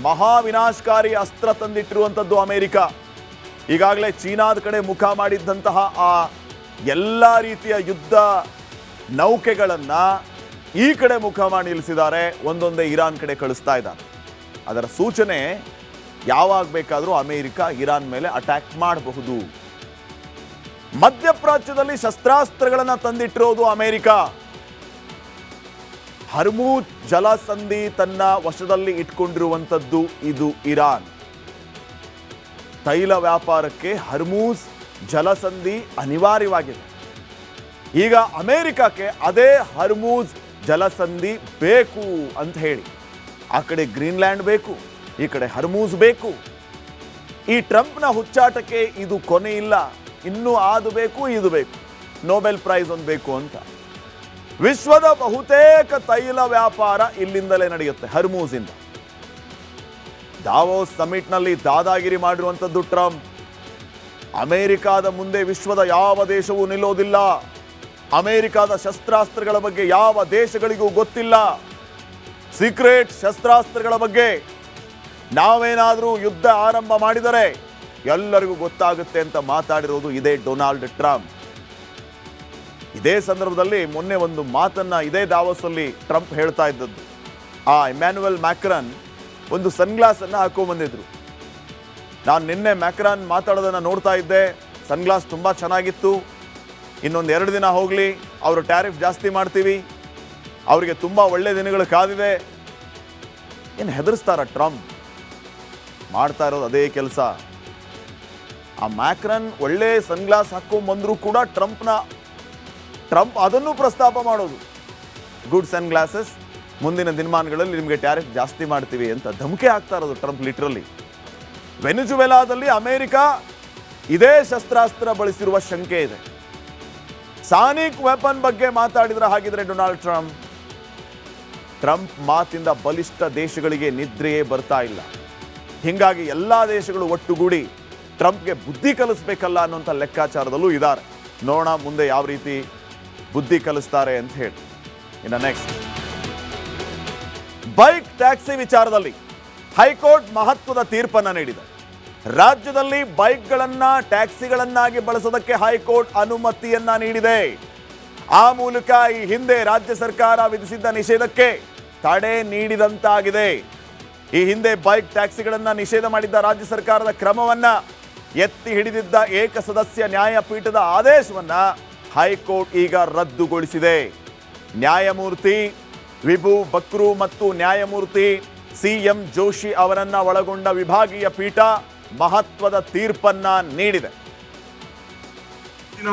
ಮಹಾವಿನಾಶಕಾರಿ ಅಸ್ತ್ರ ತಂದಿಟ್ಟಿರುವಂಥದ್ದು ಅಮೆರಿಕ. ಈಗಾಗಲೇ ಚೀನಾದ ಕಡೆ ಮುಖ ಮಾಡಿದ್ದಂತಹ ಆ ಎಲ್ಲ ರೀತಿಯ ಯುದ್ಧ ನೌಕೆಗಳನ್ನ ಈ ಕಡೆ ಮುಖ ಮಾಡಿ ನಿಲ್ಲಿಸಿದ್ದಾರೆ. ಒಂದೊಂದೇ ಇರಾನ್ ಕಡೆ ಕಳಿಸ್ತಾ ಇದ್ದಾರೆ. ಅದರ ಸೂಚನೆ ಯಾವಾಗ ಬೇಕಾದರೂ ಅಮೆರಿಕ ಇರಾನ್ ಮೇಲೆ ಅಟ್ಯಾಕ್ ಮಾಡಬಹುದು. ಮಧ್ಯಪ್ರಾಚ್ಯದಲ್ಲಿ ಶಸ್ತ್ರಾಸ್ತ್ರಗಳನ್ನು ತಂದಿಟ್ಟಿರೋದು ಅಮೆರಿಕ. ಹರ್ಮೂಜ್ ಜಲಸಂಧಿ ತನ್ನ ವಶದಲ್ಲಿ ಇಟ್ಕೊಂಡಿರುವಂಥದ್ದು ಇದು ಇರಾನ್. ತೈಲ ವ್ಯಾಪಾರಕ್ಕೆ ಹರ್ಮೂಜ್ ಜಲಸಂಧಿ ಅನಿವಾರ್ಯವಾಗಿದೆ. ಈಗ ಅಮೆರಿಕಕ್ಕೆ ಅದೇ ಹರ್ಮೂಜ್ ಜಲಸಂಧಿ ಬೇಕು ಅಂತ ಹೇಳಿ, ಆ ಕಡೆ ಗ್ರೀನ್ಲ್ಯಾಂಡ್ ಬೇಕು, ಈ ಕಡೆ ಹರ್ಮೂಜ್ ಬೇಕು. ಈ ಟ್ರಂಪ್ನ ಹುಚ್ಚಾಟಕ್ಕೆ ಇದು ಕೊನೆ ಇಲ್ಲ. ಇನ್ನೂ ಅದು ಬೇಕು, ಇದು ಬೇಕು, ನೊಬೆಲ್ ಪ್ರೈಸ್ ಒಂದು ಬೇಕು ಅಂತ. ವಿಶ್ವದ ಬಹುತೇಕ ತೈಲ ವ್ಯಾಪಾರ ಇಲ್ಲಿಂದಲೇ ನಡೆಯುತ್ತೆ, ಹರ್ಮೂಜಿಂದ. ದಾವೋಸ್ ಸಮಿಟ್ನಲ್ಲಿ ದಾದಾಗಿರಿ ಮಾಡಿರುವಂಥದ್ದು ಟ್ರಂಪ್. ಅಮೆರಿಕಾದ ಮುಂದೆ ವಿಶ್ವದ ಯಾವ ದೇಶವೂ ನಿಲ್ಲೋದಿಲ್ಲ. ಅಮೆರಿಕಾದ ಶಸ್ತ್ರಾಸ್ತ್ರಗಳ ಬಗ್ಗೆ ಯಾವ ದೇಶಗಳಿಗೂ ಗೊತ್ತಿಲ್ಲ. ಸೀಕ್ರೆಟ್ ಶಸ್ತ್ರಾಸ್ತ್ರಗಳ ಬಗ್ಗೆ ನಾವೇನಾದರೂ ಯುದ್ಧ ಆರಂಭ ಮಾಡಿದರೆ ಎಲ್ಲರಿಗೂ ಗೊತ್ತಾಗುತ್ತೆ ಅಂತ ಮಾತಾಡಿರೋದು ಇದೇ ಡೊನಾಲ್ಡ್ ಟ್ರಂಪ್. ಇದೇ ಸಂದರ್ಭದಲ್ಲಿ ಮೊನ್ನೆ ಒಂದು ಮಾತನ್ನ ಇದೇ ದಾವೋಸಲ್ಲಿ ಟ್ರಂಪ್ ಹೇಳ್ತಾ ಇದ್ದದ್ದು. ಆ ಇಮ್ಯಾನ್ಯುಯಲ್ ಮ್ಯಾಕ್ರಾನ್ ಒಂದು ಸನ್ಗ್ಲಾಸ್ ಅನ್ನ ಹಾಕೊಂಡ್ಬಂದಿದ್ರು. ನಾನು ನಿನ್ನೆ ಮ್ಯಾಕ್ರಾನ್ ಮಾತಾಡೋದನ್ನ ನೋಡ್ತಾ ಇದ್ದೆ. ಸನ್ಗ್ಲಾಸ್ ತುಂಬಾ ಚೆನ್ನಾಗಿತ್ತು. ಇನ್ನೊಂದು 2 ದಿನ ಹೋಗಲಿ, ಅವರು ಟ್ಯಾರಿಫ್ ಜಾಸ್ತಿ ಮಾಡ್ತೀವಿ, ಅವರಿಗೆ ತುಂಬಾ ಒಳ್ಳೆ ದಿನಗಳು ಕಾದಿದೆ. ಏನು ಹೆದರ್ಸ್ತಾರ ಟ್ರಂಪ್? ಮಾಡ್ತಾ ಇರೋದು ಅದೇ ಕೆಲಸ. ಆ ಮ್ಯಾಕ್ರಾನ್ ಒಳ್ಳೆ ಸನ್ಗ್ಲಾಸ್ ಹಾಕೊಂಡ್ಬಂದ್ರು ಕೂಡ ಟ್ರಂಪ್ ಅದನ್ನು ಪ್ರಸ್ತಾಪ ಮಾಡೋದು. ಗುಡ್ ಸನ್ಗ್ಲಾಸಸ್, ಮುಂದಿನ ದಿನಮಾನಗಳಲ್ಲಿ ನಿಮಗೆ ಟ್ಯಾರಿಫ್ ಜಾಸ್ತಿ ಮಾಡ್ತೀವಿ ಅಂತ ಧಮಕಿ ಹಾಕ್ತಾ ಇರೋದು ಟ್ರಂಪ್ ಲಿಟ್ರಲಿ. ವೆನಿಜುವೆಲಾದಲ್ಲಿ ಅಮೆರಿಕ ಇದೇ ಶಸ್ತ್ರಾಸ್ತ್ರ ಬಳಸಿರುವ ಶಂಕೆ ಇದೆ. ಸಾನಿಕ್ ವೆಪನ್ ಬಗ್ಗೆ ಮಾತಾಡಿದ್ರೆ ಹಾಗಿದ್ರೆ ಡೊನಾಲ್ಡ್ ಟ್ರಂಪ್ ಮಾತಿಂದ ಬಲಿಷ್ಠ ದೇಶಗಳಿಗೆ ನಿದ್ರೆಯೇ ಬರ್ತಾ ಇಲ್ಲ. ಹೀಗಾಗಿ ಎಲ್ಲ ದೇಶಗಳು ಒಟ್ಟುಗೂಡಿ ಟ್ರಂಪ್ಗೆ ಬುದ್ಧಿ ಕಲಿಸ್ಬೇಕಲ್ಲ ಅನ್ನೋಂಥ ಲೆಕ್ಕಾಚಾರದಲ್ಲೂ ಇದ್ದಾರೆ. ನೋಡೋಣ ಮುಂದೆ ಯಾವ ರೀತಿ ಬುದ್ಧಿ ಕಲಿಸ್ತಾರೆ ಅಂತ ಹೇಳಿ. ಇನ್ನು ನೆಕ್ಸ್ಟ್, ಬೈಕ್ ಟ್ಯಾಕ್ಸಿ ವಿಚಾರದಲ್ಲಿ ಹೈಕೋರ್ಟ್ ಮಹತ್ವದ ತೀರ್ಪನ್ನು ನೀಡಿದೆ. ರಾಜ್ಯದಲ್ಲಿ ಬೈಕ್ಗಳನ್ನ ಟ್ಯಾಕ್ಸಿಗಳನ್ನಾಗಿ ಬಳಸೋದಕ್ಕೆ ಹೈಕೋರ್ಟ್ ಅನುಮತಿಯನ್ನ ನೀಡಿದೆ. ಆ ಮೂಲಕ ಈ ಹಿಂದೆ ರಾಜ್ಯ ಸರ್ಕಾರ ವಿಧಿಸಿದ್ದ ನಿಷೇಧಕ್ಕೆ ತಡೆ ನೀಡಿದಂತಾಗಿದೆ. ಈ ಹಿಂದೆ ಬೈಕ್ ಟ್ಯಾಕ್ಸಿಗಳನ್ನ ನಿಷೇಧ ಮಾಡಿದ್ದ ರಾಜ್ಯ ಸರ್ಕಾರದ ಕ್ರಮವನ್ನ ಎತ್ತಿ ಹಿಡಿದಿದ್ದ ಏಕಸದಸ್ಯ ನ್ಯಾಯಪೀಠದ ಆದೇಶವನ್ನ ಹೈಕೋರ್ಟ್ ಈಗ ರದ್ದುಗೊಳಿಸಿದೆ. ನ್ಯಾಯಮೂರ್ತಿ ವಿಭು ಬಕ್ರು ಮತ್ತು ನ್ಯಾಯಮೂರ್ತಿ CM ಜೋಶಿ ಅವರನ್ನ ಒಳಗೊಂಡ ವಿಭಾಗೀಯ ಪೀಠ ಮಹತ್ವದ ತೀರ್ಪನ್ನ ನೀಡಿದೆ.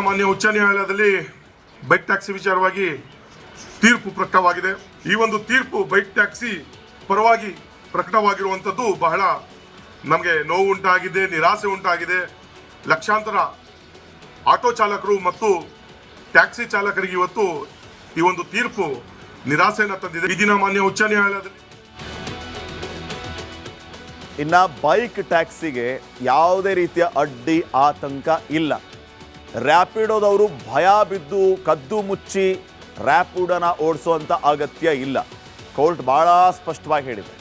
ಮಾನ್ಯ ಉಚ್ಚ ನ್ಯಾಯಾಲಯದಲ್ಲಿ ಬೈಕ್ ಟ್ಯಾಕ್ಸಿ ವಿಚಾರವಾಗಿ ತೀರ್ಪು ಪ್ರಕಟವಾಗಿದೆ. ಈ ಒಂದು ತೀರ್ಪು ಬೈಕ್ ಟ್ಯಾಕ್ಸಿ ಪರವಾಗಿ ಪ್ರಕಟವಾಗಿರುವಂಥದ್ದು ಬಹಳ ನಮಗೆ ನೋವು ಉಂಟಾಗಿದೆ, ನಿರಾಸೆ ಉಂಟಾಗಿದೆ. ಲಕ್ಷಾಂತರ ಆಟೋ ಚಾಲಕರು ಮತ್ತು ಟ್ಯಾಕ್ಸಿ ಚಾಲಕರಿಗೆ ಇವತ್ತು ಈ ಒಂದು ತೀರ್ಪು ನಿರಾಸೆಯನ್ನು ತಂದಿದೆ. ಈ ದಿನ ಮಾನ್ಯ ಉಚ್ಚ ನ್ಯಾಯಾಲಯದಲ್ಲಿ ಇನ್ನ ಬೈಕ್ ಟ್ಯಾಕ್ಸಿಗೆ ಯಾವುದೇ ರೀತಿಯ ಅಡ್ಡಿ ಆತಂಕ ಇಲ್ಲ. ರ್ಯಾಪಿಡೋದವರು ಭಯ ಬಿದ್ದು ಕದ್ದು ಮುಚ್ಚಿ ರ್ಯಾಪಿಡೋನ ಓಡಿಸುವಂಥ ಅಗತ್ಯ ಇಲ್ಲ. ಕೋರ್ಟ್ ಬಹಳ ಸ್ಪಷ್ಟವಾಗಿ ಹೇಳಿದೆ,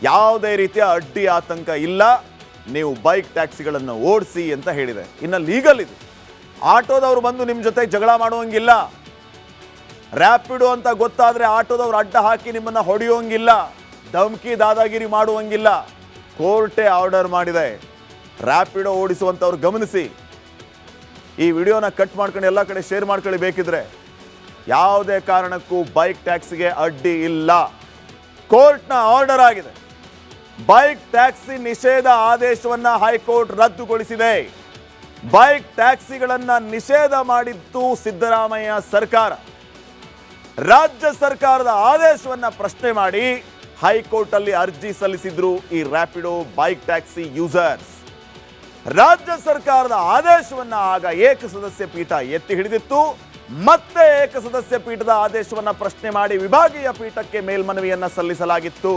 ಯಾವುದೇ ರೀತಿಯ ಅಡ್ಡಿ ಆತಂಕ ಇಲ್ಲ, ನೀವು ಬೈಕ್ ಟ್ಯಾಕ್ಸಿಗಳನ್ನು ಓಡಿಸಿ ಅಂತ ಹೇಳಿದೆ. ಇನ್ನು ಲೀಗಲ್ ಇದು. ಆಟೋದವರು ಬಂದು ನಿಮ್ಮ ಜೊತೆ ಜಗಳ ಮಾಡುವಂಗಿಲ್ಲ. ರ್ಯಾಪಿಡೋ ಅಂತ ಗೊತ್ತಾದರೆ ಆಟೋದವ್ರು ಅಡ್ಡ ಹಾಕಿ ನಿಮ್ಮನ್ನು ಹೊಡೆಯೋಂಗಿಲ್ಲ, ಧಮಕಿ ದಾದಾಗಿರಿ ಮಾಡುವಂಗಿಲ್ಲ. ಕೋರ್ಟೇ ಆರ್ಡರ್ ಮಾಡಿದೆ. ರ್ಯಾಪಿಡೋ ಓಡಿಸುವಂಥವ್ರು ಗಮನಿಸಿ, ಈ ವಿಡಿಯೋನ ಕಟ್ ಮಾಡ್ಕೊಂಡು ಎಲ್ಲ ಕಡೆ ಶೇರ್ ಮಾಡ್ಕೊಳ್ಳಿ ಬೇಕಿದ್ರೆ. ಯಾವುದೇ ಕಾರಣಕ್ಕೂ ಬೈಕ್ ಟ್ಯಾಕ್ಸಿಗೆ ಅಡ್ಡಿ ಇಲ್ಲ. ಕೋರ್ಟ್ನ ಆರ್ಡರ್ ಆಗಿದೆ. ಬೈಕ್ ಟ್ಯಾಕ್ಸಿ ನಿಷೇಧ ಆದೇಶವನ್ನ ಹೈಕೋರ್ಟ್ ರದ್ದುಗೊಳಿಸಿದೆ. ಬೈಕ್ ಟ್ಯಾಕ್ಸಿಗಳನ್ನ ನಿಷೇಧ ಮಾಡಿದ್ದು ಸಿದ್ದರಾಮಯ್ಯ ಸರ್ಕಾರ. ರಾಜ್ಯ ಸರ್ಕಾರದ ಆದೇಶವನ್ನ ಪ್ರಶ್ನೆ ಮಾಡಿ ಹೈಕೋರ್ಟ್ ಅಲ್ಲಿ ಅರ್ಜಿ ಸಲ್ಲಿಸಿದ್ರು ಈ ರ್ಯಾಪಿಡೋ ಬೈಕ್ ಟ್ಯಾಕ್ಸಿ ಯೂಸರ್ಸ್. ರಾಜ್ಯ ಸರ್ಕಾರದ ಆದೇಶವನ್ನ ಆಗ ಏಕಸದಸ್ಯ ಪೀಠ ಎತ್ತಿ ಹಿಡಿದಿತ್ತು. ಮತ್ತೆ ಏಕಸದಸ್ಯ ಪೀಠದ ಆದೇಶವನ್ನ ಪ್ರಶ್ನೆ ಮಾಡಿ ವಿಭಾಗೀಯ ಪೀಠಕ್ಕೆ ಮೇಲ್ಮನವಿಯನ್ನ ಸಲ್ಲಿಸಲಾಗಿತ್ತು.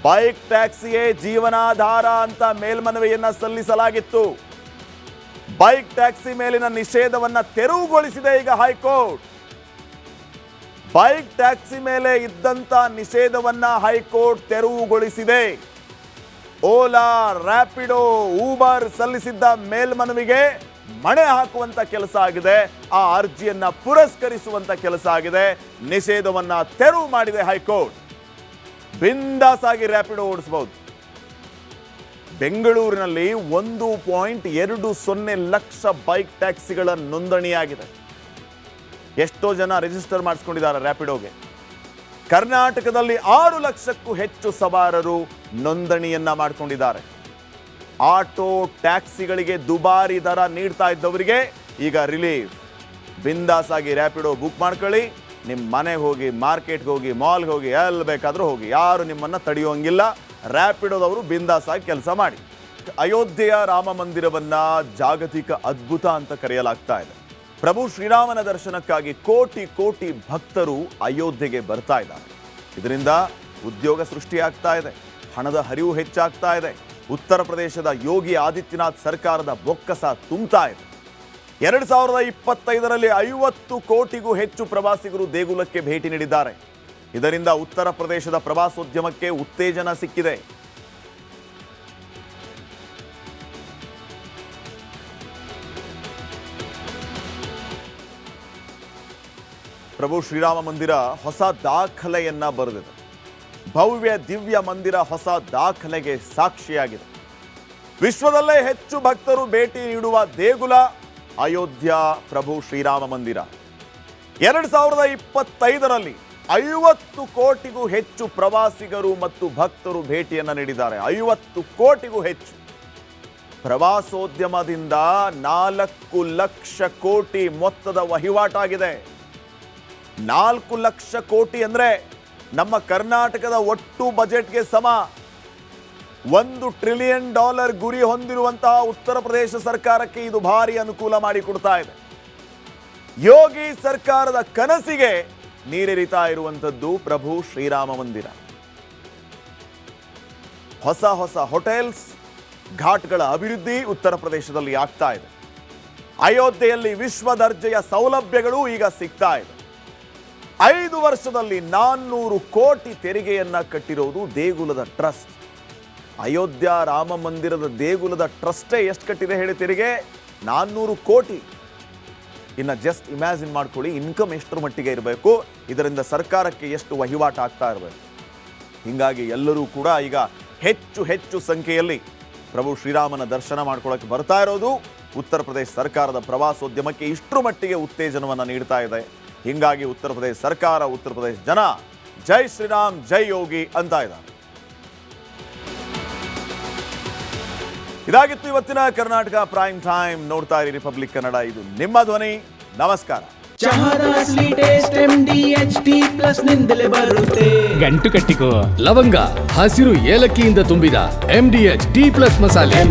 ಬೈಕ್ ಟ್ಯಾಕ್ಸಿಯೇ ಜೀವನಾಧಾರ ಅಂತ ಮೇಲ್ಮನವಿಯನ್ನ ಸಲ್ಲಿಸಲಾಗಿತ್ತು. ಬೈಕ್ ಟ್ಯಾಕ್ಸಿ ಮೇಲಿನ ನಿಷೇಧವನ್ನ ತೆರವುಗೊಳಿಸಿದೆ ಈಗ ಹೈಕೋರ್ಟ್. ಬೈಕ್ ಟ್ಯಾಕ್ಸಿ ಮೇಲೆ ಇದ್ದಂತ ನಿಷೇಧವನ್ನ ಹೈಕೋರ್ಟ್ ತೆರವುಗೊಳಿಸಿದೆ. ಓಲಾ, ರ್ಯಾಪಿಡೋ, ಊಬರ್ ಸಲ್ಲಿಸಿದ್ದ ಮೇಲ್ಮನವಿಗೆ ಮಣೆ ಹಾಕುವಂತ ಕೆಲಸ ಆಗಿದೆ. ಆ ಅರ್ಜಿಯನ್ನ ಪುರಸ್ಕರಿಸುವಂತ ಕೆಲಸ ಆಗಿದೆ. ನಿಷೇಧವನ್ನ ತೆರವು ಮಾಡಿದೆ ಹೈಕೋರ್ಟ್. ಬಿಂದಾಸ್ ಆಗಿ ರ್ಯಾಪಿಡೋ ಓಡಿಸಬಹುದು. ಬೆಂಗಳೂರಿನಲ್ಲಿ 1.20 ಲಕ್ಷ ಬೈಕ್ ಟ್ಯಾಕ್ಸಿಗಳ ನೋಂದಣಿಯಾಗಿದೆ. ಎಷ್ಟೋ ಜನ ರಿಜಿಸ್ಟರ್ ಮಾಡಿಸ್ಕೊಂಡಿದ್ದಾರೆ ರ್ಯಾಪಿಡೋಗೆ. ಕರ್ನಾಟಕದಲ್ಲಿ 6 ಲಕ್ಷಕ್ಕೂ ಹೆಚ್ಚು ಸವಾರರು ನೋಂದಣಿಯನ್ನ ಮಾಡಿಕೊಂಡಿದ್ದಾರೆ. ಆಟೋ ಟ್ಯಾಕ್ಸಿಗಳಿಗೆ ದುಬಾರಿ ದರ ನೀಡ್ತಾ ಇದ್ದವರಿಗೆ ಈಗ ರಿಲೀಫ್. ಬಿಂದಾಸ್ ಆಗಿ ರ್ಯಾಪಿಡೋ ಬುಕ್ ಮಾಡ್ಕೊಳ್ಳಿ. ನಿಮ್ಮ ಮನೆಗೆ ಹೋಗಿ, ಮಾರ್ಕೆಟ್ಗೆ ಹೋಗಿ, ಮಾಲ್ಗೆ ಹೋಗಿ, ಎಲ್ಲಿ ಬೇಕಾದರೂ ಹೋಗಿ, ಯಾರು ನಿಮ್ಮನ್ನು ತಡೆಯೋಂಗಿಲ್ಲ. ರ್ಯಾಪಿಡೋದವರು ಬಿಂದಾಸ್ ಆಗಿ ಕೆಲಸ ಮಾಡಿ. ಅಯೋಧ್ಯೆಯ ರಾಮ ಮಂದಿರವನ್ನ ಜಾಗತಿಕ ಅದ್ಭುತ ಅಂತ ಕರೆಯಲಾಗ್ತಾ ಇದೆ. ಪ್ರಭು ಶ್ರೀರಾಮನ ದರ್ಶನಕ್ಕಾಗಿ ಕೋಟಿ ಕೋಟಿ ಭಕ್ತರು ಅಯೋಧ್ಯೆಗೆ ಬರ್ತಾ ಇದ್ದಾರೆ. ಇದರಿಂದ ಉದ್ಯೋಗ ಸೃಷ್ಟಿಯಾಗ್ತಾ ಇದೆ, ಹಣದ ಹರಿವು ಹೆಚ್ಚಾಗ್ತಾ ಇದೆ. ಉತ್ತರ ಪ್ರದೇಶದ ಯೋಗಿ ಆದಿತ್ಯನಾಥ್ ಸರ್ಕಾರದ ಬೊಕ್ಕಸ ತುಂಬ್ತಾ ಇದೆ. 2025ರಲ್ಲಿ 50 ಕೋಟಿಗೂ ಹೆಚ್ಚು ಪ್ರವಾಸಿಗರು ದೇಗುಲಕ್ಕೆ ಭೇಟಿ ನೀಡಿದ್ದಾರೆ. ಇದರಿಂದ ಉತ್ತರ ಪ್ರದೇಶದ ಪ್ರವಾಸೋದ್ಯಮಕ್ಕೆ ಉತ್ತೇಜನ ಸಿಕ್ಕಿದೆ. ಪ್ರಭು ಶ್ರೀರಾಮ ಮಂದಿರ ಹೊಸ ದಾಖಲೆಯನ್ನ ಬರೆದಿದೆ. ಭವ್ಯ ದಿವ್ಯ ಮಂದಿರ ಹೊಸ ದಾಖಲೆಗೆ ಸಾಕ್ಷಿಯಾಗಿದೆ. ವಿಶ್ವದಲ್ಲೇ ಹೆಚ್ಚು ಭಕ್ತರು ಭೇಟಿ ನೀಡುವ ದೇಗುಲ ಅಯೋಧ್ಯ ಪ್ರಭು ಶ್ರೀರಾಮ ಮಂದಿರ. 2025ರಲ್ಲಿ 50 ಕೋಟಿಗೂ ಹೆಚ್ಚು ಪ್ರವಾಸಿಗರು ಮತ್ತು ಭಕ್ತರು ಭೇಟಿಯನ್ನ ನೀಡಿದ್ದಾರೆ. 50 ಕೋಟಿಗೂ ಹೆಚ್ಚು. ಪ್ರವಾಸೋದ್ಯಮದಿಂದ 4 ಲಕ್ಷ ಕೋಟಿ ಮೊತ್ತದ ವಹಿವಾಟಾಗಿದೆ. 4 ಲಕ್ಷ ಕೋಟಿ ಅಂದ್ರೆ ನಮ್ಮ ಕರ್ನಾಟಕದ ಒಟ್ಟು ಬಜೆಟ್ಗೆ ಸಮ. $1 ಟ್ರಿಲಿಯನ್ ಗುರಿ ಹೊಂದಿರುವಂತಹ ಉತ್ತರ ಪ್ರದೇಶ ಸರ್ಕಾರಕ್ಕೆ ಇದು ಭಾರಿ ಅನುಕೂಲ ಮಾಡಿಕೊಡ್ತಾ ಇದೆ. ಯೋಗಿ ಸರ್ಕಾರದ ಕನಸಿಗೆ ನೀರೆರಿತಾ ಇರುವಂಥದ್ದು ಪ್ರಭು ಶ್ರೀರಾಮ ಮಂದಿರ. ಹೊಸ ಹೊಸ ಹೋಟೆಲ್ಸ್, ಘಾಟ್ಗಳ ಅಭಿವೃದ್ಧಿ ಉತ್ತರ ಪ್ರದೇಶದಲ್ಲಿ ಆಗ್ತಾ ಇದೆ. ಅಯೋಧ್ಯೆಯಲ್ಲಿ ವಿಶ್ವ ದರ್ಜೆಯ ಸೌಲಭ್ಯಗಳು ಈಗ ಸಿಗ್ತಾ ಇದೆ. 5 ವರ್ಷದಲ್ಲಿ 400 ಕೋಟಿ ತೆರಿಗೆಯನ್ನ ಕಟ್ಟಿರೋದು ದೇಗುಲದ ಟ್ರಸ್ಟ್. ಅಯೋಧ್ಯ ರಾಮ ಮಂದಿರದ ದೇಗುಲದ ಟ್ರಸ್ಟೇ ಎಷ್ಟು ಕಟ್ಟಿದೆ ಹೇಳಿ ತೆರಿಗೆ? 400 ಕೋಟಿ. ಇನ್ನು ಜಸ್ಟ್ ಇಮ್ಯಾಜಿನ್ ಮಾಡ್ಕೊಳ್ಳಿ, ಇನ್ಕಮ್ ಎಷ್ಟರ ಮಟ್ಟಿಗೆ ಇರಬೇಕು, ಇದರಿಂದ ಸರ್ಕಾರಕ್ಕೆ ಎಷ್ಟು ವಹಿವಾಟು ಆಗ್ತಾ ಇರಬೇಕು. ಹೀಗಾಗಿ ಎಲ್ಲರೂ ಕೂಡ ಈಗ ಹೆಚ್ಚು ಹೆಚ್ಚು ಸಂಖ್ಯೆಯಲ್ಲಿ ಪ್ರಭು ಶ್ರೀರಾಮನ ದರ್ಶನ ಮಾಡ್ಕೊಳ್ಳೋಕೆ ಬರ್ತಾ ಇರೋದು ಉತ್ತರ ಪ್ರದೇಶ ಸರ್ಕಾರದ ಪ್ರವಾಸೋದ್ಯಮಕ್ಕೆ ಇಷ್ಟರ ಮಟ್ಟಿಗೆ ಉತ್ತೇಜನವನ್ನು ನೀಡ್ತಾ ಇದೆ. ಹೀಗಾಗಿ ಉತ್ತರ ಪ್ರದೇಶ ಸರ್ಕಾರ, ಉತ್ತರ ಪ್ರದೇಶ ಜನ ಜೈ ಶ್ರೀರಾಮ್ ಜೈ ಯೋಗಿ ಅಂತ ಇದ್ದಾರೆ. ಇದಾಗಿತ್ತು ಇವತ್ತಿನ ಕರ್ನಾಟಕ ಪ್ರೈಮ್ ಟೈಮ್. ನೋಡ್ತಾ ಇರಿ ರಿಪಬ್ಲಿಕ್ ಕನ್ನಡ, ಇದು ನಿಮ್ಮ ಧ್ವನಿ. ನಮಸ್ಕಾರ. ಗಂಟು ಕಟ್ಟಿಕೋ ಲವಂಗ, ಹಸಿರು ಏಲಕ್ಕಿಯಿಂದ ತುಂಬಿದ MDH D+ ಮಸಾಲೆ.